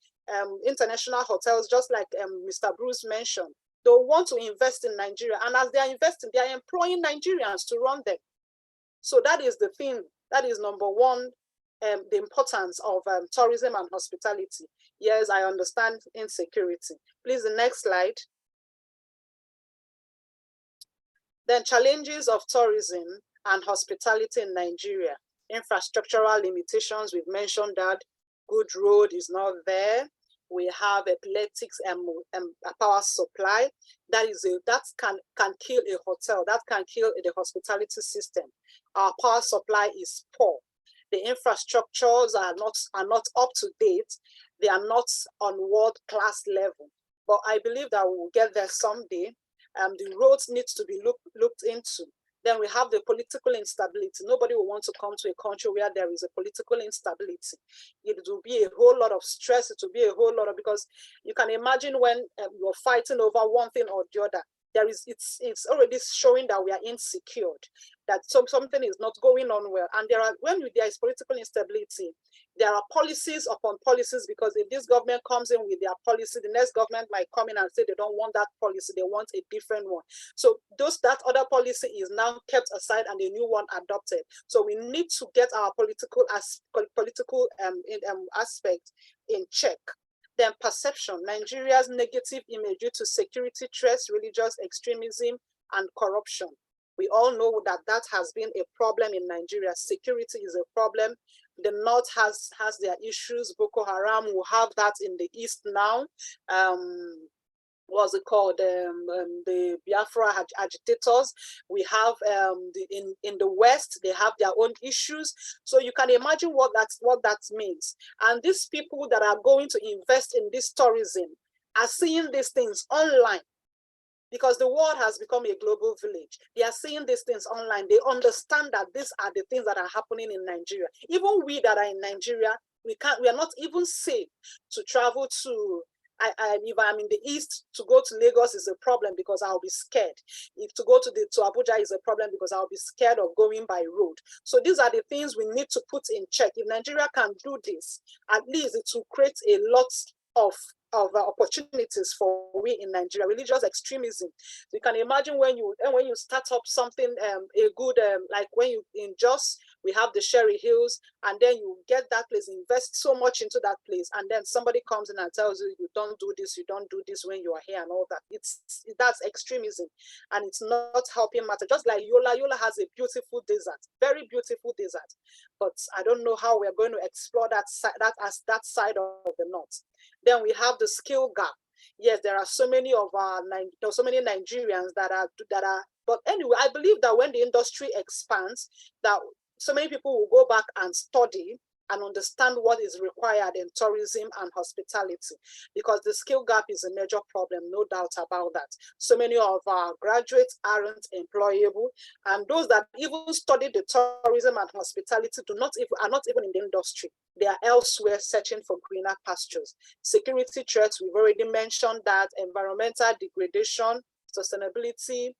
international hotels, just like Mr. Bruce mentioned, they want to invest in Nigeria. And as they are investing, they are employing Nigerians to run them. So that is the thing. That is number one, the importance of tourism and hospitality. Yes, I understand insecurity. Please, the next slide. Then challenges of tourism and hospitality in Nigeria. Infrastructural limitations, we've mentioned that. Good road is not there. We have epileptics and power supply. That can kill a hotel. That can kill the hospitality system. Our power supply is poor. The infrastructures are not up to date. They are not on world-class level. But I believe that we will get there someday. The roads need to be looked into. Then we have the political instability. Nobody will want to come to a country where there is a political instability. It will be a whole lot of stress. It will be a whole lot of, because you can imagine when you're fighting over one thing or the other, it's already showing that we are insecure, that something is not going on well. And when there is political instability, there are policies upon policies, because if this government comes in with their policy, the next government might come in and say they don't want that policy, they want a different one. So that other policy is now kept aside and a new one adopted. So we need to get our political aspect in check. Then perception, Nigeria's negative image due to security threats, religious extremism, and corruption. We all know that has been a problem in Nigeria. Security is a problem. The North has their issues. Boko Haram will have that in the East now. What's it called? The Biafra agitators. We have in the West, they have their own issues. So you can imagine what that means. And these people that are going to invest in this tourism are seeing these things online, because the world has become a global village. They are seeing these things online. They understand that these are the things that are happening in Nigeria. Even we that are in Nigeria, we are not even safe to travel to. If I'm in the East, to go to Lagos is a problem because I'll be scared. If to go to Abuja is a problem because I'll be scared of going by road. So these are the things we need to put in check. If Nigeria can do this, at least it will create a lot of opportunities for we in Nigeria. Religious extremism. So you can imagine when you start up something, a good like when you in Jos, we have the Sherry Hills, and then you get that place, invest so much into that place, and then somebody comes in and tells you, you don't do this when you are here and all that. That's extremism, and it's not helping matter. Just like Yola has a beautiful desert, very beautiful desert, but I don't know how we're going to explore that side of the North. Then we have the skill gap. Yes, there are so many of so many Nigerians that are. But anyway, I believe that when the industry expands, that so many people will go back and study and understand what is required in tourism and hospitality, because the skill gap is a major problem, no doubt about that. So many of our graduates aren't employable, and those that even study the tourism and hospitality are not even in the industry. They are elsewhere searching for greener pastures. Security threats, we've already mentioned that. Environmental degradation, sustainability.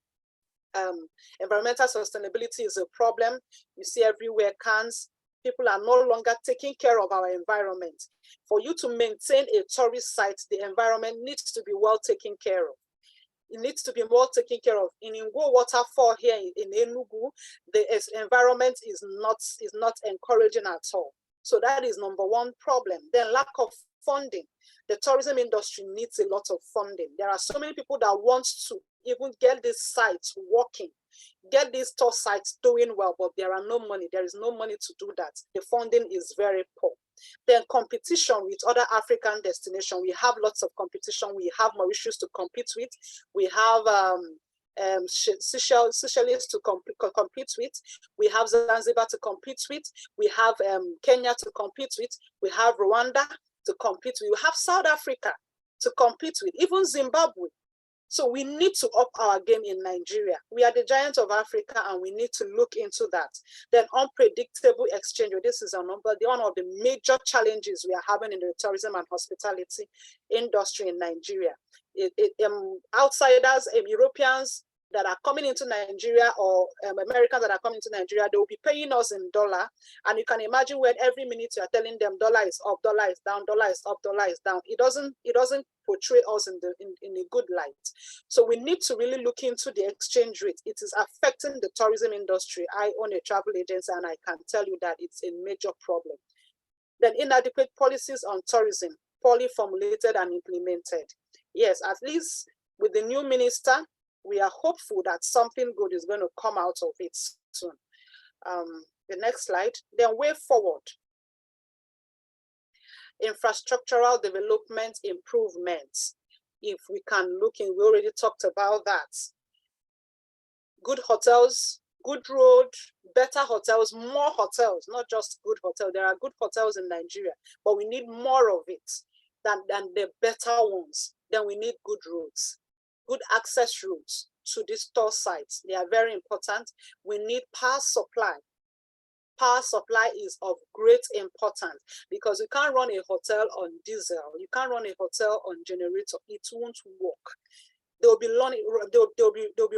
Environmental sustainability is a problem. You see everywhere cans. People are no longer taking care of our environment. For you to maintain a tourist site, the environment needs to be well taken care of. It needs to be well taken care of. In Ingo Waterfall here in Enugu, the environment is not encouraging at all. So that is number one problem. Then lack of funding. The tourism industry needs a lot of funding. There are so many people that want to even get these sites working, get these tour sites doing well, but there are no money. There is no money to do that. The funding is very poor. Then competition with other African destinations. We have lots of competition. We have Mauritius to compete with. We have Seychelles to compete with. We have Zanzibar to compete with. We have Kenya to compete with. We have Rwanda to compete with. We have South Africa to compete with, even Zimbabwe. So we need to up our game in Nigeria. We are the giant of Africa, and we need to look into that. Then unpredictable exchange. This is one of the major challenges we are having in the tourism and hospitality industry in Nigeria. Outsiders, Europeans, that are coming into Nigeria, or Americans that are coming to Nigeria, they will be paying us in dollar. And you can imagine when every minute you are telling them dollar is up, dollar is down, dollar is up, dollar is down. It doesn't portray us in a good light. So we need to really look into the exchange rate. It is affecting the tourism industry. I own a travel agency and I can tell you that it's a major problem. Then inadequate policies on tourism, poorly formulated and implemented. Yes, at least with the new minister, we are hopeful that something good is going to come out of it soon. The next slide. Then way forward. Infrastructural development improvements. If we can look in, we already talked about that. Good hotels, good road, better hotels, more hotels, not just good hotels. There are good hotels in Nigeria, but we need more of it than the better ones. Then we need good roads, good access routes to these store sites. They are very important. We need power supply. Power supply is of great importance because you can't run a hotel on diesel. You can't run a hotel on generator. It won't work. They'll be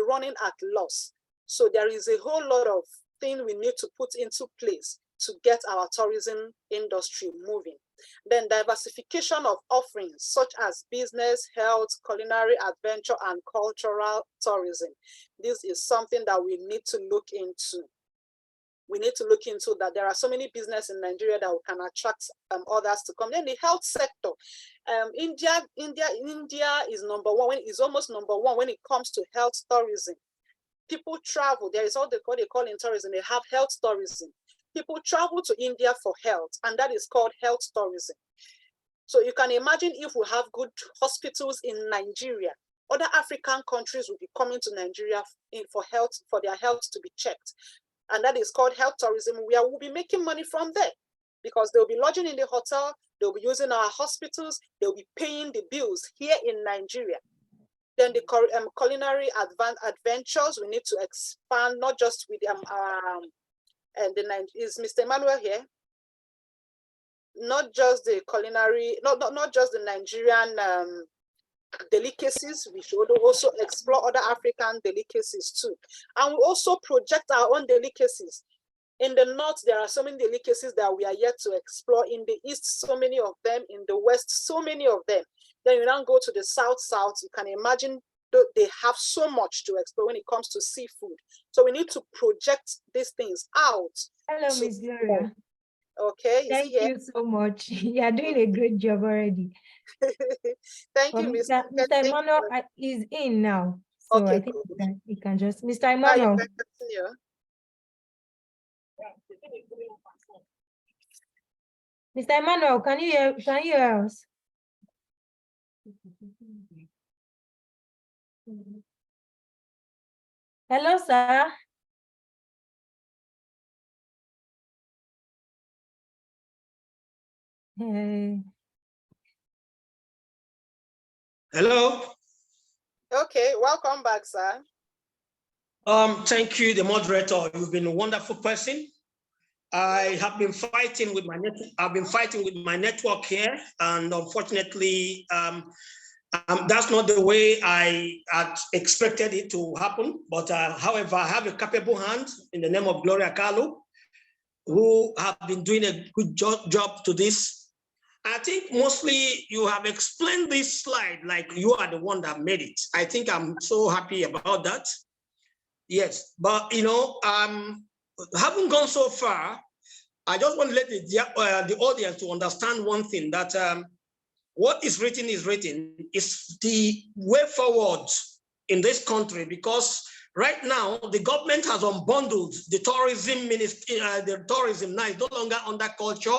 running at loss. So there is a whole lot of things we need to put into place to get our tourism industry moving. Then diversification of offerings such as business, health, culinary, adventure, and cultural tourism. This is something that we need to look into. We need to look into that. There are so many businesses in Nigeria that can attract others to come. Then the health sector. India is number one. Is almost number one when it comes to health tourism. People travel. There is what they call in tourism. They have health tourism. People travel to India for health, and that is called health tourism. So you can imagine if we have good hospitals in Nigeria, other African countries will be coming to Nigeria for their health to be checked. And that is called health tourism, where we'll be making money from there because they'll be lodging in the hotel, they'll be using our hospitals, they'll be paying the bills here in Nigeria. Then the culinary adventures, we need to expand, not just with is Mr. Emmanuel here? Not just the culinary, not just the Nigerian delicacies. We should also explore other African delicacies too. And we also project our own delicacies. In the north, there are so many delicacies that we are yet to explore. In the east, so many of them. In the west, so many of them. Then you now go to the south, you can imagine they have so much to explore when it comes to seafood. So we need to project these things out. Hello, Ms. Gloria. Okay. Thank you so much. You are doing a great job already. Thank you, Mr. Emmanuel is in now. So okay, I think we can just, Mr. Emmanuel. Mr. Emmanuel, can you hear us? Hello, sir. Hey. Hello. Okay, welcome back, sir. Thank you, the moderator. You've been a wonderful person. I have been fighting with my network. I've been fighting with my network here, and unfortunately, that's not the way I had expected it to happen. But however, I have a capable hand in the name of Gloria Carlo, who have been doing a good job to this. I think mostly you have explained this slide like you are the one that made it. I think I'm so happy about that. Yes, but you know, having gone so far, I just want to let the audience to understand one thing, that what is written is the way forward in this country, because right now the government has unbundled the tourism ministry. The tourism now is no longer under culture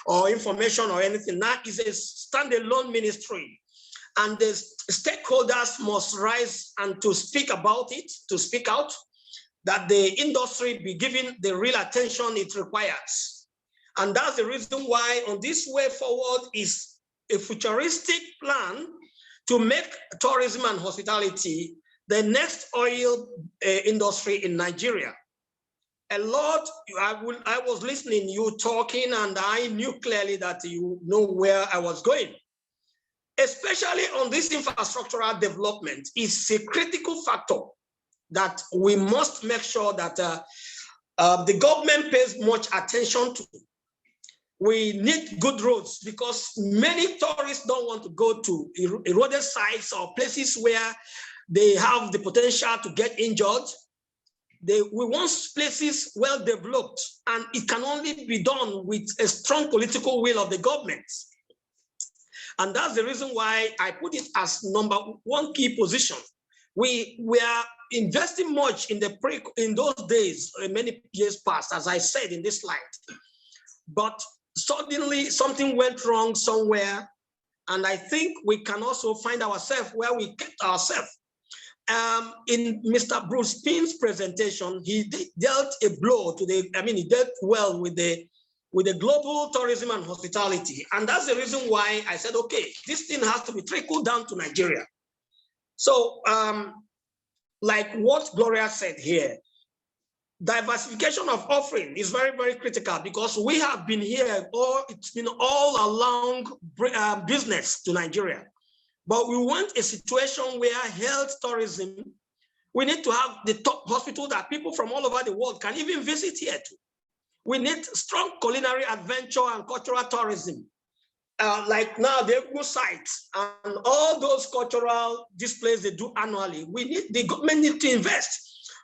or information or anything. Now is a standalone ministry, and the stakeholders must rise and to speak about it, to speak out, that the industry be given the real attention it requires. And that's the reason why on this way forward is a futuristic plan to make tourism and hospitality the next oil industry in Nigeria. A lot, I was listening, you talking, and I knew clearly that you know where I was going. Especially on this infrastructural development is a critical factor that we must make sure that the government pays much attention to. We need good roads because many tourists don't want to go to eroded sites or places where they have the potential to get injured. We want places well developed, and it can only be done with a strong political will of the government. And that's the reason why I put it as number one key position. We are investing much in those days, many years past, as I said in this slide. But suddenly something went wrong somewhere, and I think we can also find ourselves where we kept ourselves. In Mr. Bruce Pinn's presentation, he dealt a blow to he dealt well with the global tourism and hospitality. And that's the reason why I said, okay, this thing has to be trickled down to Nigeria. So like what Gloria said here, diversification of offering is very, very critical because we have been here, it's been all along business to Nigeria. But we want a situation where health tourism, we need to have the top hospital that people from all over the world can even visit here too. We need strong culinary adventure and cultural tourism. Like now, the Egu sites and all those cultural displays they do annually. The government need to invest.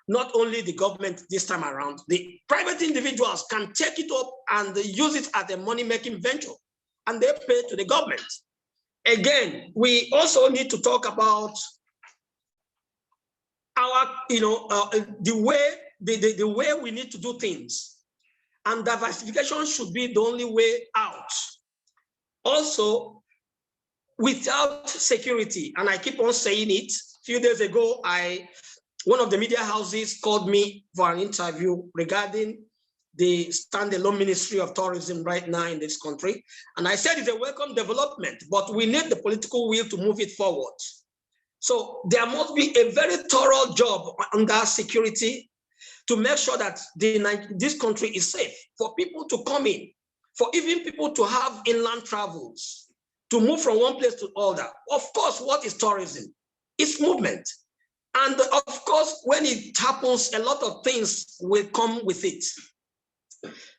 Not only the government this time around, the private individuals can take it up and use it as a money-making venture, and they pay to the government. Again, we also need to talk about our, the way we need to do things, and diversification should be the only way out. Also, without security, and I keep on saying it. A few days ago, one of the media houses called me for an interview regarding the standalone Ministry of Tourism right now in this country. And I said it's a welcome development, but we need the political will to move it forward. So there must be a very thorough job under security to make sure that this country is safe for people to come in, for even people to have inland travels, to move from one place to another. Of course, what is tourism? It's movement. And of course, when it happens, a lot of things will come with it.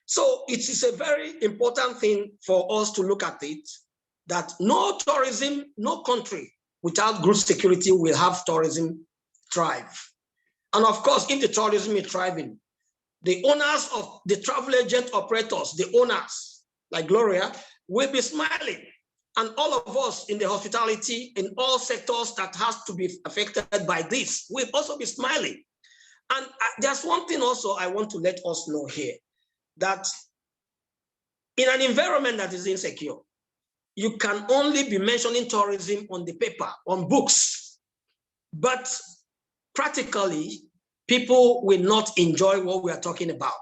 So it is a very important thing for us to look at it, that no tourism, no country without good security will have tourism thrive. And of course, if the tourism is thriving, the owners of the travel agent operators, the owners like Gloria, will be smiling. And all of us in the hospitality, in all sectors that has to be affected by this, will also be smiling. And there's one thing also I want to let us know here, that in an environment that is insecure, you can only be mentioning tourism on the paper, on books, but practically, people will not enjoy what we are talking about.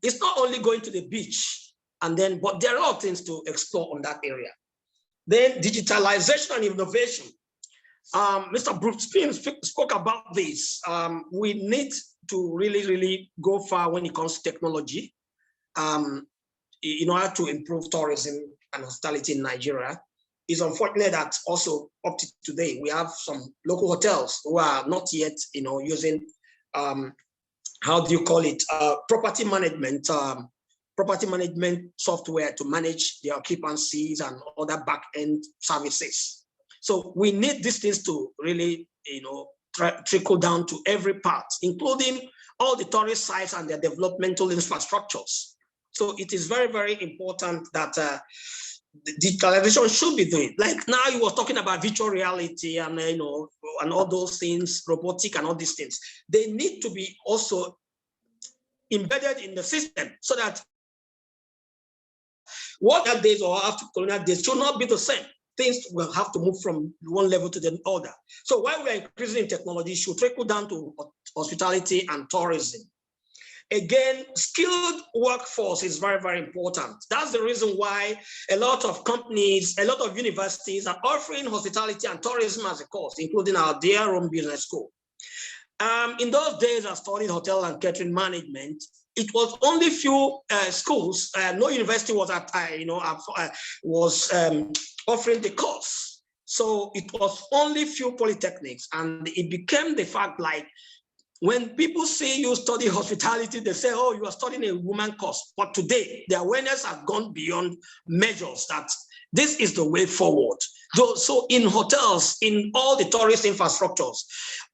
It's not only going to the beach, but there are things to explore on that area. Then digitalization and innovation. Mr. Bruce Pinn spoke about this. We need to really, really go far when it comes to technology in order to improve tourism and hospitality in Nigeria. It's unfortunate that also up to today, we have some local hotels who are not yet, using, property management software to manage their occupancies and other back-end services. So we need these things to really, trickle down to every part, including all the tourist sites and their developmental infrastructures. So it is very, very important that digitalization should be doing. Like now you were talking about virtual reality and, and all those things, robotic and all these things. They need to be also embedded in the system so that what days or after colonial days should not be the same. Things will have to move from one level to the other. So while we are increasing in technology, it should trickle down to hospitality and tourism. Again, skilled workforce is very, very important. That's the reason why a lot of companies, a lot of universities are offering hospitality and tourism as a course, including our dear own business school. In those days, I studied hotel and catering management. It was only few schools, no university was offering the course. So it was only few polytechnics, and it became the fact like when people see you study hospitality, they say, oh, you are studying a woman course. But today, the awareness has gone beyond measures that this is the way forward. So in hotels, in all the tourist infrastructures,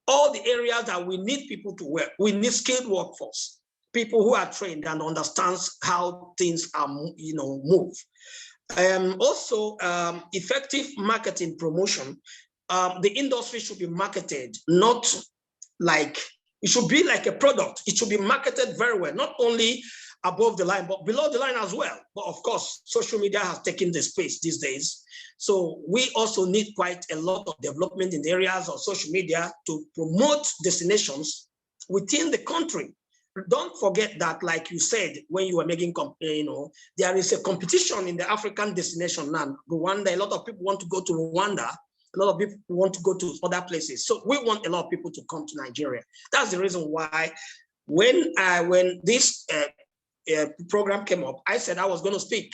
all the areas that we need people to work, we need skilled workforce, people who are trained and understands how things are, move. Also, effective marketing promotion. The industry should be marketed, not like, it should be like a product. It should be marketed very well, not only above the line, but below the line as well. But of course, social media has taken the space these days. So we also need quite a lot of development in the areas of social media to promote destinations within the country. Don't forget that, like you said, when you were making, there is a competition in the African destination now. Rwanda, a lot of people want to go to Rwanda. A lot of people want to go to other places. So we want a lot of people to come to Nigeria. That's the reason why when this program came up, I said I was going to speak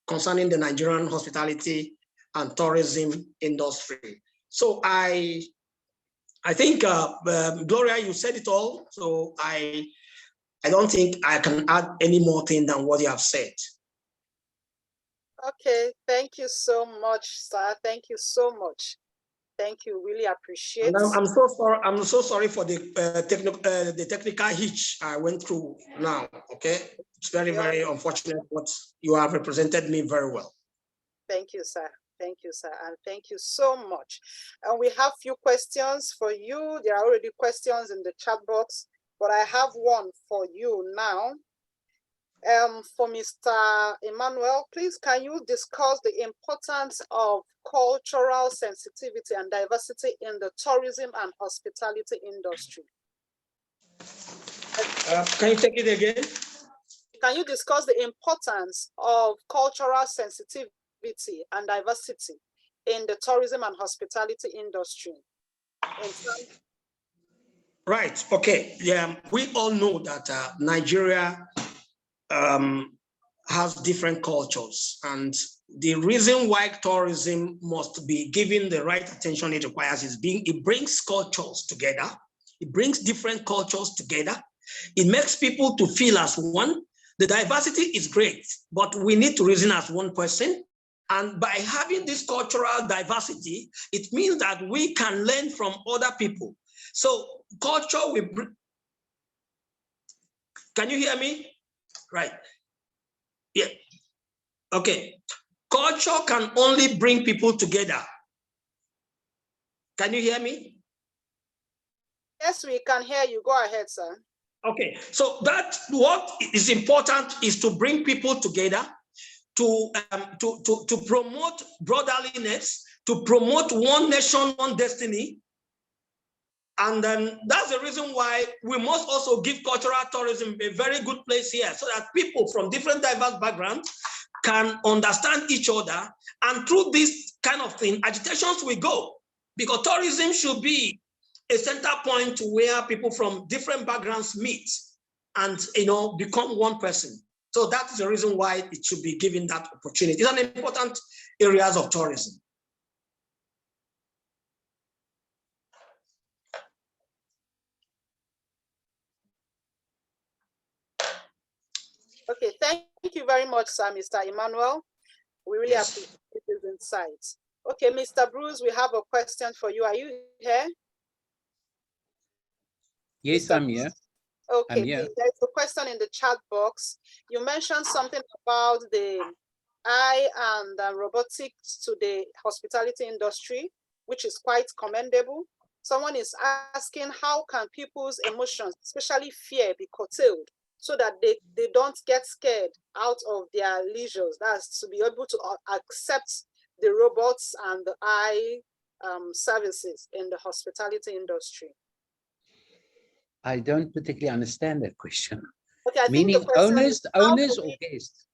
concerning the Nigerian hospitality and tourism industry. So I think, Gloria, you said it all. So I don't think I can add any more thing than what you have said. Okay, thank you so much, sir. Thank you so much. Thank you. Really appreciate it. I'm so sorry. I'm so sorry for the technical hitch I went through now. Okay, it's very, very unfortunate, but you have represented me very well. Thank you, sir. Thank you, sir. And thank you so much. And we have few questions for you. There are already questions in the chat box, but I have one for you now. For Mr. Emmanuel, please, can you discuss the importance of cultural sensitivity and diversity in the tourism and hospitality industry? Can you take it again? Can you discuss the importance of cultural sensitivity and diversity in the tourism and hospitality industry? Right. Okay. Yeah. We all know that Nigeria has different cultures, and the reason why tourism must be given the right attention it requires is it brings cultures together. It brings different cultures together. It makes people to feel as one. The diversity is great, but we need to reason as one person. And by having this cultural diversity, it means that we can learn from other people. So culture will bring. Can you hear me? Right. Yeah. Okay. Culture can only bring people together. Can you hear me? Yes, we can hear you. Go ahead, sir. Okay. So that what is important is to bring people together, to promote brotherliness, to promote one nation, one destiny. And that's the reason why we must also give cultural tourism a very good place here, so that people from different diverse backgrounds can understand each other. And through this kind of thing, agitations will go, because tourism should be a center point where people from different backgrounds meet and become one person. So that is the reason why it should be given that opportunity. It's an important areas of tourism. Okay, thank you very much, sir, Mr. Emmanuel. We really appreciate these insights. Okay, Mr. Bruce, we have a question for you. Are you here? Yes, Mr. I'm here. Okay, here. there's a question in the chat box. You mentioned something about the AI and robotics to the hospitality industry, which is quite commendable. Someone is asking, how can people's emotions, especially fear, be curtailed so that they don't get scared out of their leisures? That's to be able to accept the robots and the AI services in the hospitality industry. I don't particularly understand that question. Okay, Meaning owners or guests?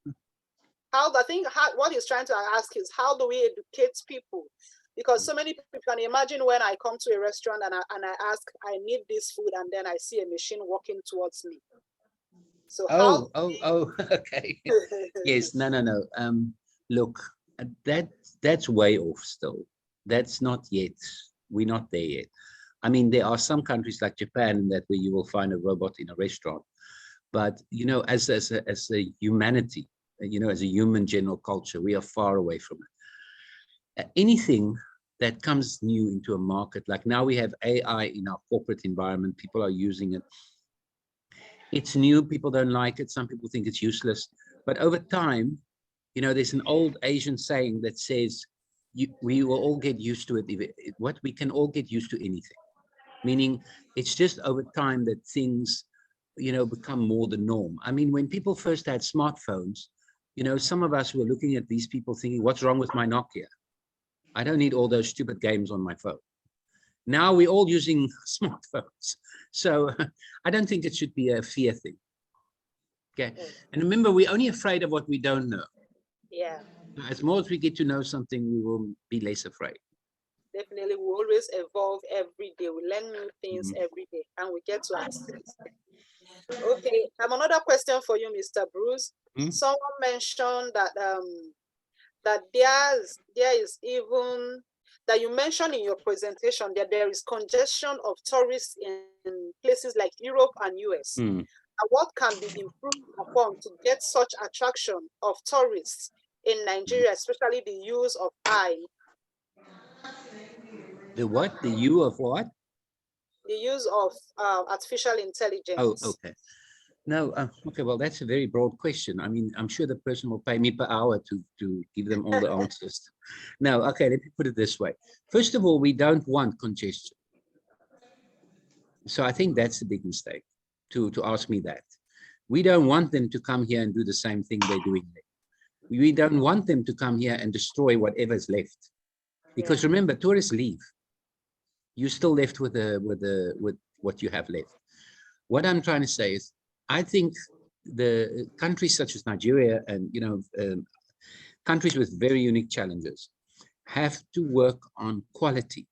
What he's trying to ask is, how do we educate people? Because so many people can imagine when I come to a restaurant and I ask, I need this food, and then I see a machine walking towards me. So okay. Yes, no. Look, that's way off still. That's not yet. We're not there yet. I mean, there are some countries like Japan that where you will find a robot in a restaurant, but you know, as a humanity, you know, as a human general culture, we are far away from it. Anything that comes new into a market, like now we have AI in our corporate environment, people are using it. It's new, people don't like it, some people think it's useless, but over time, you know, there's an old Asian saying that says, we will all get used to it. We can all get used to anything, meaning it's just over time that things, you know, become more the norm. I mean, when people first had smartphones, you know, some of us were looking at these people thinking, what's wrong with my Nokia? I don't need all those stupid games on my phone. Now we're all using smartphones. So I don't think it should be a fear thing. Okay. And remember, we're only afraid of what we don't know. Yeah. As more as we get to know something, we will be less afraid. Definitely, we always evolve every day. We learn new things every day, and we get to access. Okay, another question for you, Mr. Bruce. Someone mentioned that that there is even that you mentioned in your presentation that there is congestion of tourists in places like Europe and US. And what can be improved upon to get such attraction of tourists in Nigeria, especially the use of AI? The what? The U of what? The use of artificial intelligence. Oh, okay. No, okay, well, that's a very broad question. I mean, I'm sure the person will pay me per hour to give them all the answers. No, okay, let me put it this way. First of all, we don't want congestion. So I think that's a big mistake to ask me that. We don't want them to come here and do the same thing they're doing there. We don't want them to come here and destroy whatever's left. Because remember, tourists leave. You're still left with what you have left. What I'm trying to say is, I think the countries such as Nigeria and, you know, countries with very unique challenges have to work on quality.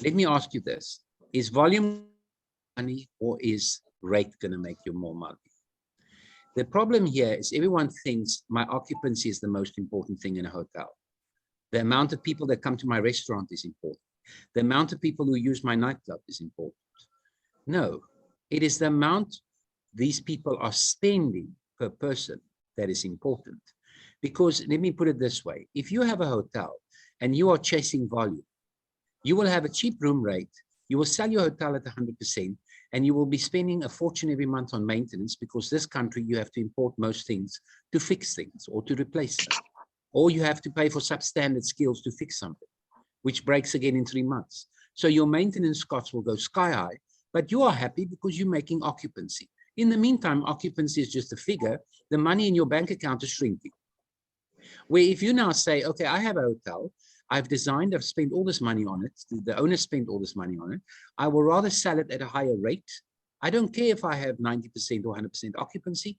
Let me ask you this. Is volume money or is rate going to make you more money? The problem here is everyone thinks my occupancy is the most important thing in a hotel. The amount of people that come to my restaurant is important. The amount of people who use my nightclub is important. No, it is the amount these people are spending per person that is important. Because let me put it this way, if you have a hotel and you are chasing volume, you will have a cheap room rate, you will sell your hotel at 100%, and you will be spending a fortune every month on maintenance, because this country, you have to import most things to fix things or to replace them. Or you have to pay for substandard skills to fix something, which breaks again in 3 months. So your maintenance costs will go sky high, but you are happy because you're making occupancy. In the meantime, occupancy is just a figure. The money in your bank account is shrinking. Where if you now say, okay, I have a hotel, I've designed, I've spent all this money on it, the owner spent all this money on it, I will rather sell it at a higher rate. I don't care if I have 90% or 100% occupancy.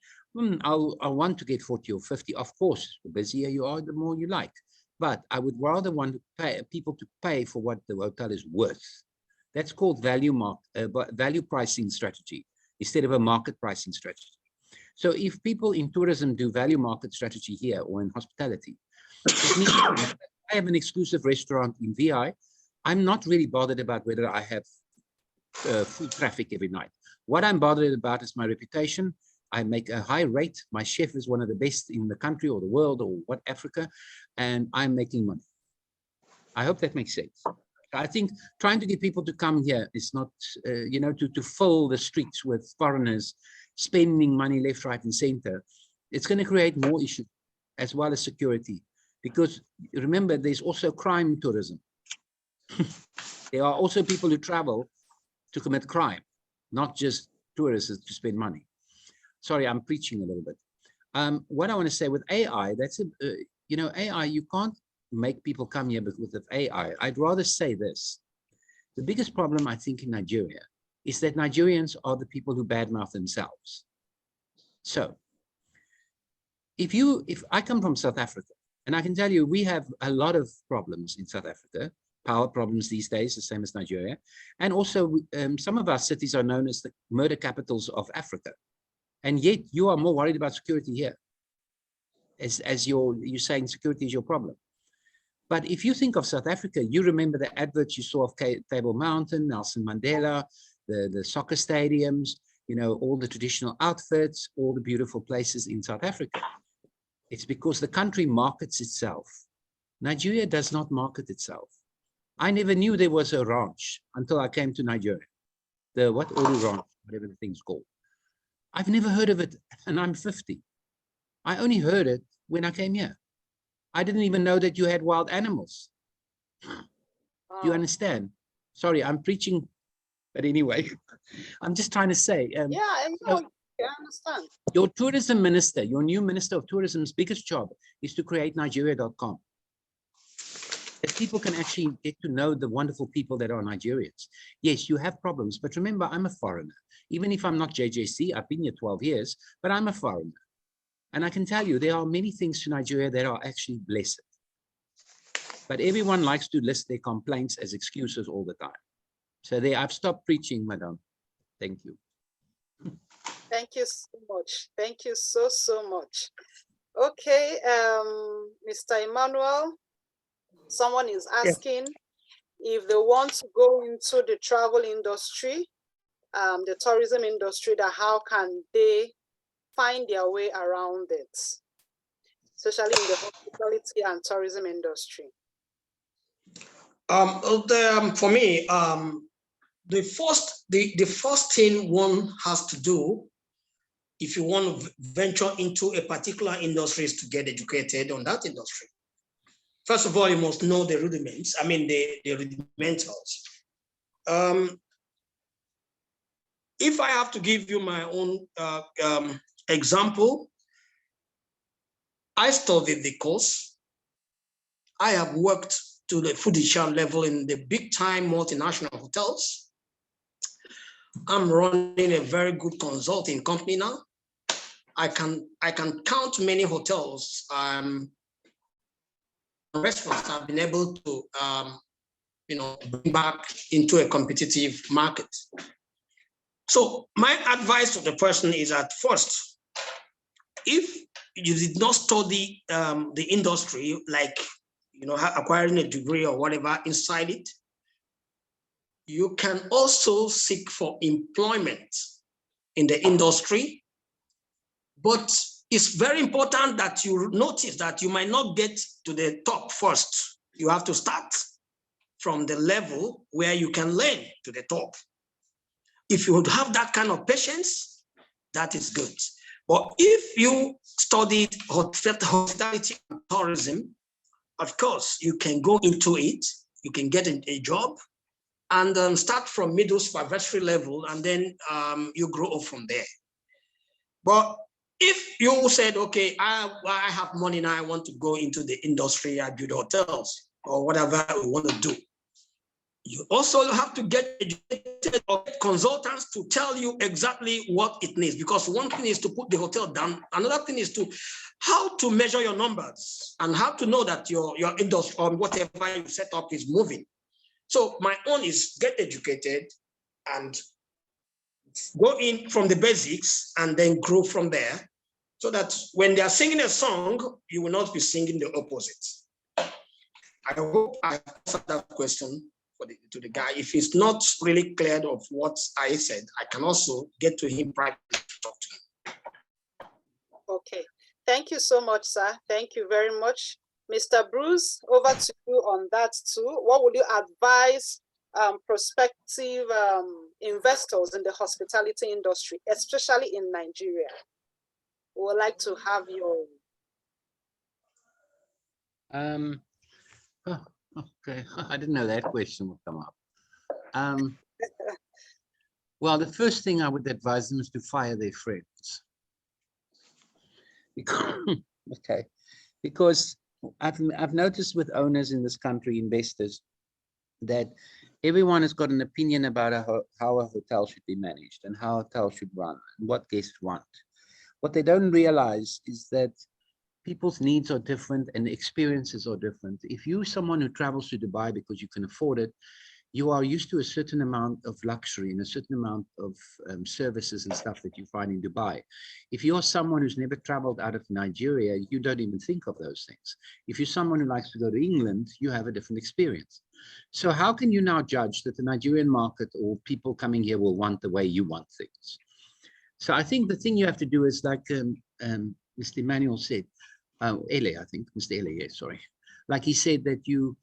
I'll want to get 40 or 50. Of course, the busier you are, the more you like. But I would rather want to pay people to pay for what the hotel is worth. That's called value pricing strategy instead of a market pricing strategy. So if people in tourism do value market strategy here or in hospitality, it means I have an exclusive restaurant in VI. I'm not really bothered about whether I have full traffic every night. What I'm bothered about is my reputation. I make a high rate. My chef is one of the best in the country or the world or what, Africa, and I'm making money. I hope that makes sense. I think trying to get people to come here is not, you know, to fill the streets with foreigners spending money left, right, and center. It's going to create more issues as well as security. Because remember, there's also crime tourism. There are also people who travel to commit crime, not just tourists to spend money. Sorry, I'm preaching a little bit. What I want to say with AI, that's, you know, AI, you can't make people come here with AI. I'd rather say this. The biggest problem, I think, in Nigeria is that Nigerians are the people who badmouth themselves. So if I come from South Africa, and I can tell you, we have a lot of problems in South Africa, power problems these days, the same as Nigeria. And also some of our cities are known as the murder capitals of Africa. And yet you are more worried about security here. As you're saying security is your problem. But if you think of South Africa, you remember the adverts you saw of Table Mountain, Nelson Mandela, the soccer stadiums, you know, all the traditional outfits, all the beautiful places in South Africa. It's because the country markets itself. Nigeria does not market itself. I never knew there was a ranch until I came to Nigeria. The what Oru ranch, whatever the thing's called. I've never heard of it, and I'm 50. I only heard it when I came here. I didn't even know that you had wild animals. Do you understand? Sorry, I'm preaching, but anyway, I'm just trying to say. Yeah, I know. I understand. Your tourism minister, your new minister of tourism's biggest job is to create Nigeria.com. That people can actually get to know the wonderful people that are Nigerians. Yes, you have problems, but remember, I'm a foreigner. Even if I'm not JJC, I've been here 12 years, but I'm a foreigner. And I can tell you, there are many things to Nigeria that are actually blessed. But everyone likes to list their complaints as excuses all the time. So there, I've stopped preaching, madam. Thank you. Thank you so much. Thank you so, so much. Okay, Mr. Emmanuel, someone is asking if they want to go into the travel industry, the tourism industry, that how can they find their way around it, especially in the hospitality and tourism industry? For me, the first thing one has to do if you want to venture into a particular industry is to get educated on that industry. First of all, you must know the rudiments. I mean, the rudimentals. If I have to give you my own example, I studied the course. I have worked to the fiduciary level in the big time multinational hotels. I'm running a very good consulting company now. I can count many hotels, restaurants I've been able to bring back into a competitive market. So my advice to the person is at first, if you did not study the industry, like acquiring a degree or whatever inside it, you can also seek for employment in the industry. But it's very important that you notice that you might not get to the top first. You have to start from the level where you can learn to the top. If you would have that kind of patience, that is good. But if you studied hospitality and tourism, of course, you can go into it, you can get a job and start from middle supervisory level, and then you grow up from there. But if you said, okay, I have money now, I want to go into the industry, I build hotels or whatever you want to do, you also have to get educated or get consultants to tell you exactly what it needs. Because one thing is to put the hotel down, another thing is to how to measure your numbers and how to know that your industry or whatever you set up is moving. So my own is get educated and go in from the basics and then grow from there, so that when they are singing a song, you will not be singing the opposite. I hope I answered that question to the guy. If he's not really clear of what I said, I can also get to him privately to talk to him. Okay, thank you so much, sir. Thank you very much. Mr. Bruce, over to you on that too. What would you advise prospective investors in the hospitality industry, especially in Nigeria? We would like to have your... Okay, I didn't know that question would come up. Well, the first thing I would advise them is to fire their friends. Because I've noticed with owners in this country, investors, that everyone has got an opinion about how a hotel should be managed and how a hotel should run and what guests want. What they don't realize is that people's needs are different and experiences are different. If you're someone who travels to Dubai because you can afford it, you are used to a certain amount of luxury and a certain amount of services and stuff that you find in Dubai. If you're someone who's never traveled out of Nigeria, you don't even think of those things. If you're someone who likes to go to England, you have a different experience. So how can you now judge that the Nigerian market or people coming here will want the way you want things? So I think the thing you have to do is like Mr. Emmanuel said, Ele, I think, Mr. Ele, yes, sorry. Like he said that you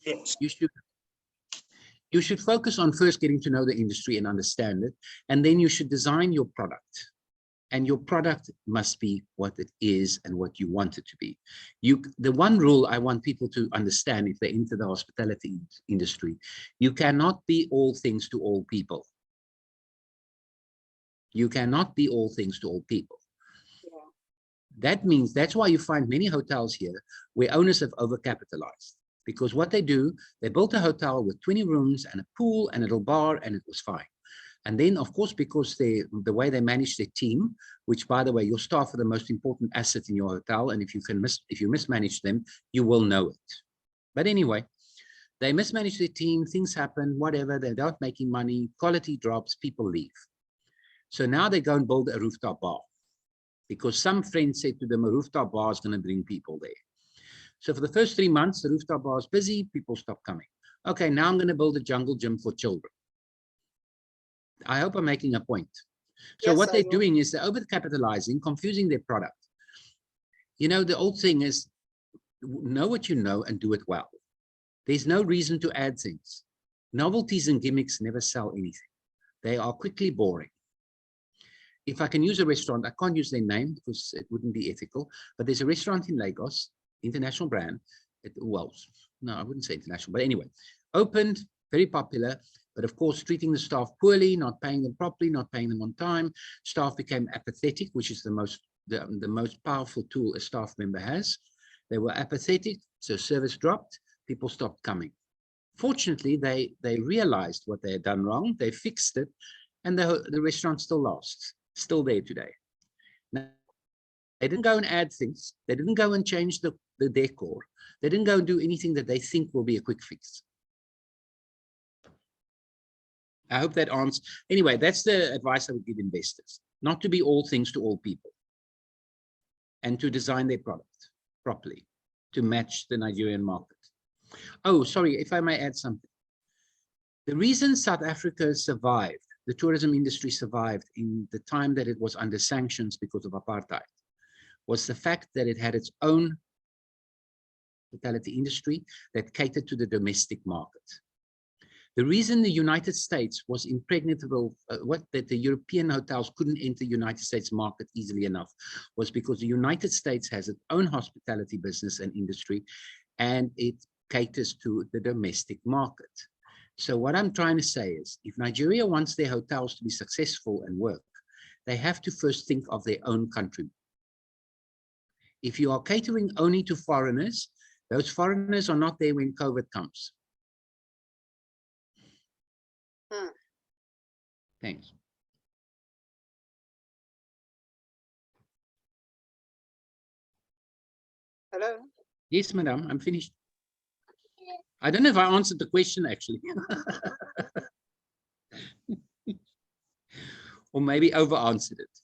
should focus on first getting to know the industry and understand it, and then you should design your product. And your product must be what it is and what you want it to be. The one rule I want people to understand if they're into the hospitality industry, you cannot be all things to all people. You cannot be all things to all people. Yeah. That means that's why you find many hotels here where owners have overcapitalized. Because what they do, they built a hotel with 20 rooms and a pool and a little bar, and it was fine. And then, of course, because the way they manage their team, which, by the way, your staff are the most important asset in your hotel, and if you mismanage them, you will know it. But anyway, they mismanage their team, things happen, whatever, they're not making money, quality drops, people leave. So now they go and build a rooftop bar because some friend said to them, a rooftop bar is going to bring people there. So for the first 3 months, the rooftop bar is busy, people stop coming. Okay, now I'm going to build a jungle gym for children. I hope I'm making a point. So Yes, what they're doing is they're overcapitalizing, confusing their product. You know, the old thing is, know what you know and do it well. There's no reason to add things. Novelties and gimmicks never sell anything. They are quickly boring. If I can use a restaurant, I can't use their name because it wouldn't be ethical, but there's a restaurant in Lagos, international brand. Well, no, I wouldn't say international, but anyway, opened, very popular, but of course, treating the staff poorly, not paying them properly, not paying them on time. Staff became apathetic, which is the most powerful tool a staff member has. They were apathetic, so service dropped, people stopped coming. Fortunately, they realized what they had done wrong, they fixed it, and the restaurant still lasts, still there today. Now, they didn't go and add things, they didn't go and change the decor, they didn't go and do anything that they think will be a quick fix. I hope that answers. Anyway, that's the advice I would give investors, not to be all things to all people, and to design their product properly to match the Nigerian market. Oh, sorry, if I may add something. The reason South Africa survived, the tourism industry survived in the time that it was under sanctions because of apartheid, was the fact that it had its own hospitality industry that catered to the domestic market. The reason the United States was impregnable, that the European hotels couldn't enter the United States market easily enough, was because the United States has its own hospitality business and industry, and it caters to the domestic market. So what I'm trying to say is, if Nigeria wants their hotels to be successful and work, they have to first think of their own country. If you are catering only to foreigners, those foreigners are not there when COVID comes. Thanks. Hello? Yes, madam, I'm finished. I don't know if I answered the question, actually. Or maybe over-answered it.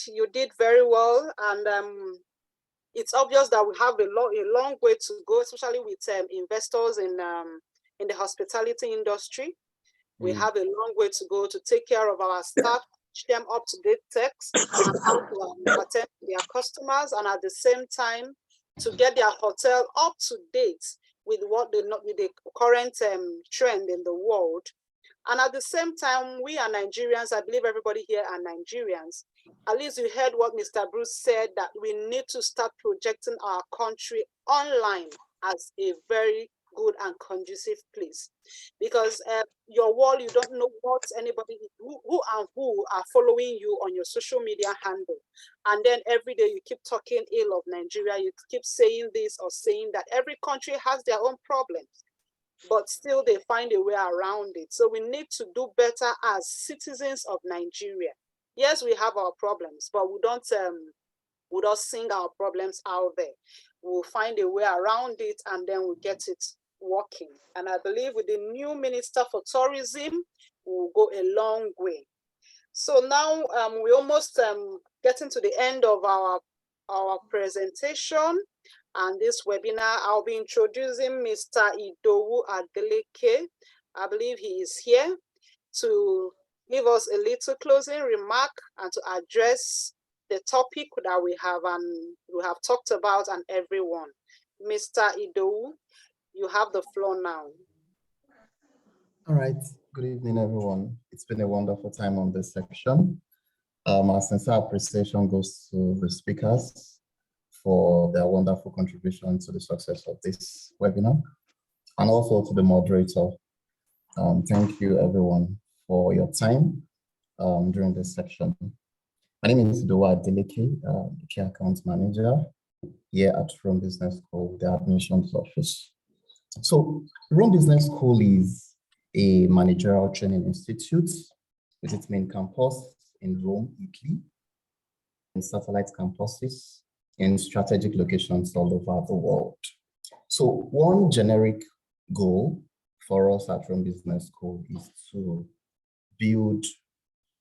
You did very well, and it's obvious that we have a long way to go, especially with investors in the hospitality industry. We have a long way to go to take care of our staff, teach them up-to-date techs, and how to attend to their customers, and at the same time to get their hotel up to date with the current trend in the world. And at the same time, we are Nigerians. I believe everybody here are Nigerians. At least you heard what Mr. Bruce said, that we need to start projecting our country online as a very good and conducive place. Because your wall, you don't know what anybody, who are following you on your social media handle. And then every day you keep talking ill of Nigeria, you keep saying this or saying that. Every country has their own problems, but still they find a way around it. So we need to do better as citizens of Nigeria. Yes, we have our problems, but we don't sing our problems out there. we'll find a way around it, and then we'll get it working. And I believe with the new Minister for Tourism, we'll go a long way. So now we almost getting to the end of our presentation and this webinar. I'll be introducing Mr. Idowu Adeleke. I believe he is here to give us a little closing remark and to address the topic that we have talked about and everyone. Mr. Idowu, you have the floor now. All right. Good evening, everyone. It's been a wonderful time on this section. Our sincere appreciation goes to the speakers for their wonderful contribution to the success of this webinar, and also to the moderator. Thank you, everyone, for your time during this section. My name is Idowu Adeleke, the Key Account Manager here at Rome Business School, the Admissions Office. So, Rome Business School is a managerial training institute with its main campus in Rome, Italy, and satellite campuses in strategic locations all over the world. So one generic goal for us at Rome Business School is to build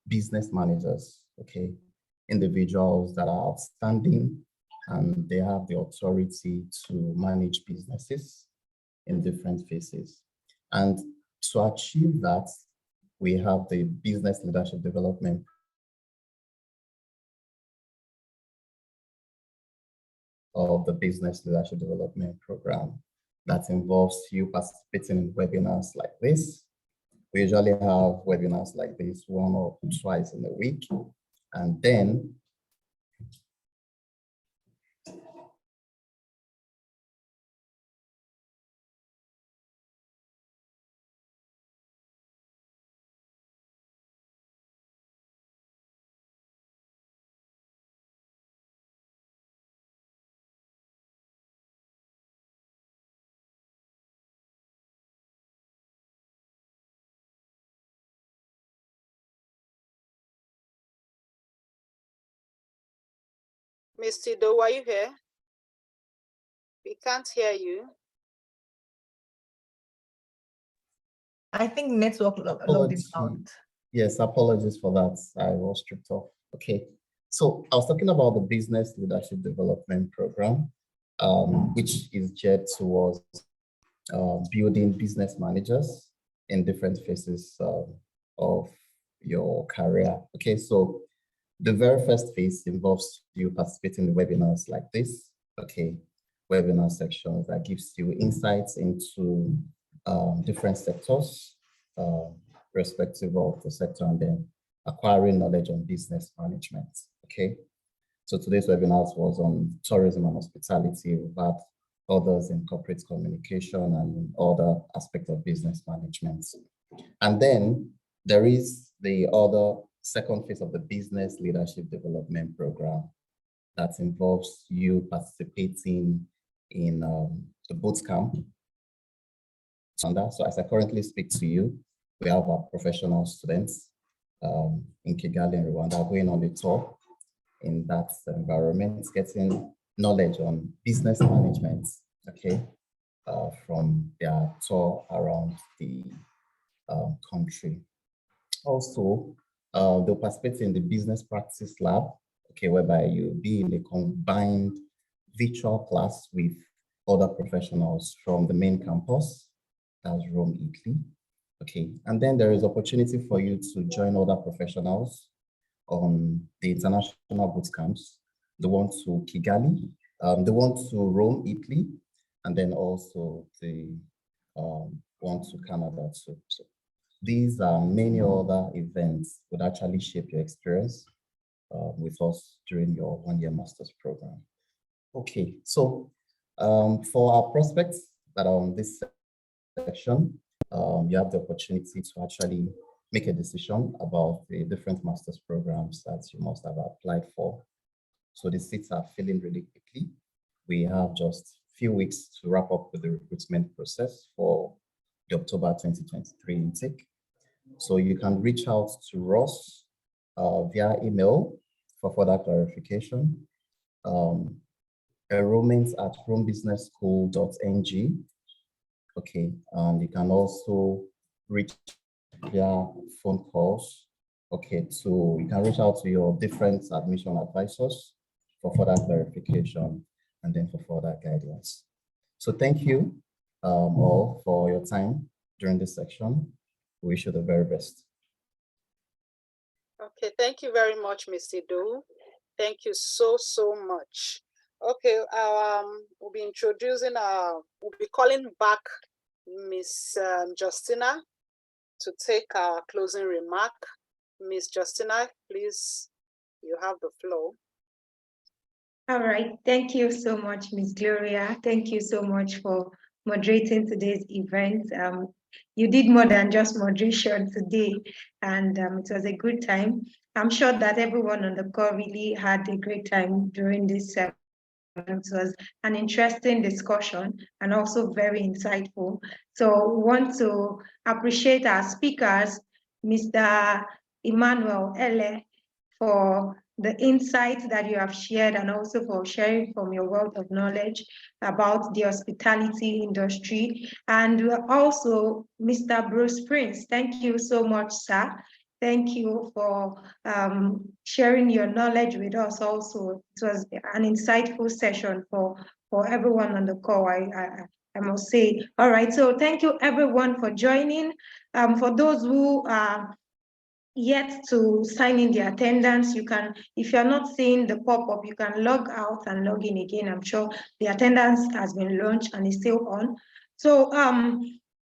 business managers, okay, individuals that are outstanding and they have the authority to manage businesses in different phases. And to achieve that, we have the Business Leadership Development of the Business Leadership Development Program that involves you participating in webinars like this. We usually have webinars like this 1 or 2 times in a week. And then Mr. Idowu, are you here? We can't hear you. I think network logged him out. Yes, apologies for that. I was stripped off. Okay. So I was talking about the Business Leadership Development Program, which is geared towards building business managers in different phases of your career. Okay, so the very first phase involves you participating in webinars like this. Okay, webinar sections that gives you insights into different sectors, respective of the sector, and then acquiring knowledge on business management. Okay, so today's webinar was on tourism and hospitality. We've had others in corporate communication and other aspects of business management. And then there is the other second phase of the Business Leadership Development Program that involves you participating in the boot camp. So as I currently speak to you, we have our professional students in Kigali in Rwanda going on a tour in that environment, getting knowledge on business management, okay, from their tour around the country. Also, they'll participate in the business practice lab, okay, whereby you'll be in a combined virtual class with other professionals from the main campus, that's Rome, Italy. Okay, and then there is opportunity for you to join other professionals on the international boot camps, the one to Kigali, the one to Rome, Italy, and then also the one to Canada too. So these are many other events would actually shape your experience with us during your one-year master's program. Okay, so for our prospects that are on this section, you have the opportunity to actually make a decision about the different master's programs that you must have applied for. So the seats are filling really quickly. We have just a few weeks to wrap up with the recruitment process for the October 2023 intake. So you can reach out to Ross via email for further clarification. enrollment at romebusinessschool.ng. Okay, and you can also reach via phone calls. Okay, so you can reach out to your different admission advisors for further clarification and then for further guidance. So thank you all for your time during this section. We wish you the very best. Okay, thank you very much, Mr. Do. Thank you so much. Okay, we'll be introducing we'll be calling back Miss Justina to take our closing remark. Miss Justina, please, you have the floor. All right, thank you so much, Miss Gloria. Thank you so much for moderating today's event. You did more than just moderation today, and it was a good time. I'm sure that everyone on the call really had a great time during this. It was an interesting discussion and also very insightful. So we want to appreciate our speakers, Mr. Emmanuel Ele, for the insights that you have shared and also for sharing from your wealth of knowledge about the hospitality industry. And also Mr. Bruce Prince, thank you so much, sir. Thank you for sharing your knowledge with us also. It was an insightful session for everyone on the call, I must say. All right, so thank you everyone for joining. For those who are yet to sign in the attendance, you can, if you're not seeing the pop-up, you can log out and log in again. I'm sure the attendance has been launched and is still on. So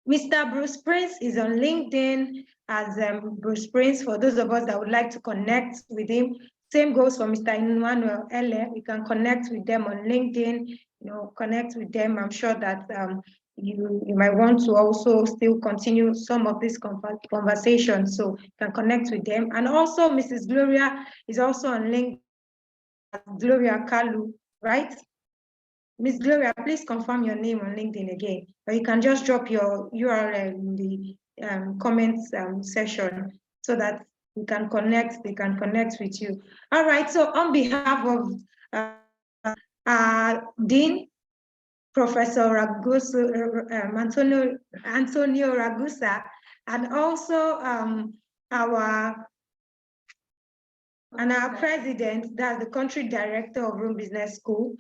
Mr. Bruce Prince is on LinkedIn as Bruce Prince. For those of us that would like to connect with him, same goes for Mr. Emmanuel Ele. You can connect with them on LinkedIn, connect with them. I'm sure that you might want to also still continue some of this conversation, so you can connect with them. And also Mrs. Gloria is also on LinkedIn, Gloria Kalu, right? Miss Gloria, please confirm your name on LinkedIn again, or you can just drop your URL in the comments session so that we can connect, they can connect with you. All right, so on behalf of Dean, Professor Ragusa, Antonio Ragusa, and also our president, that's the country director of Rome Business School,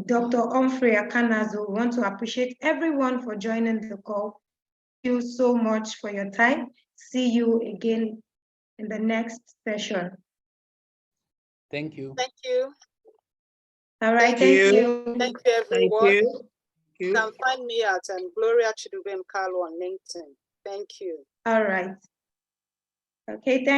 Dr. Humphrey Akanazo. We want to appreciate everyone for joining the call. Thank you so much for your time. See you again in the next session. Thank you. Thank you. All right, thank you. Thank you, everyone. Thank you. You can find me at Gloria Chidubem Carlo on LinkedIn. Thank you. All right. Okay, thank you.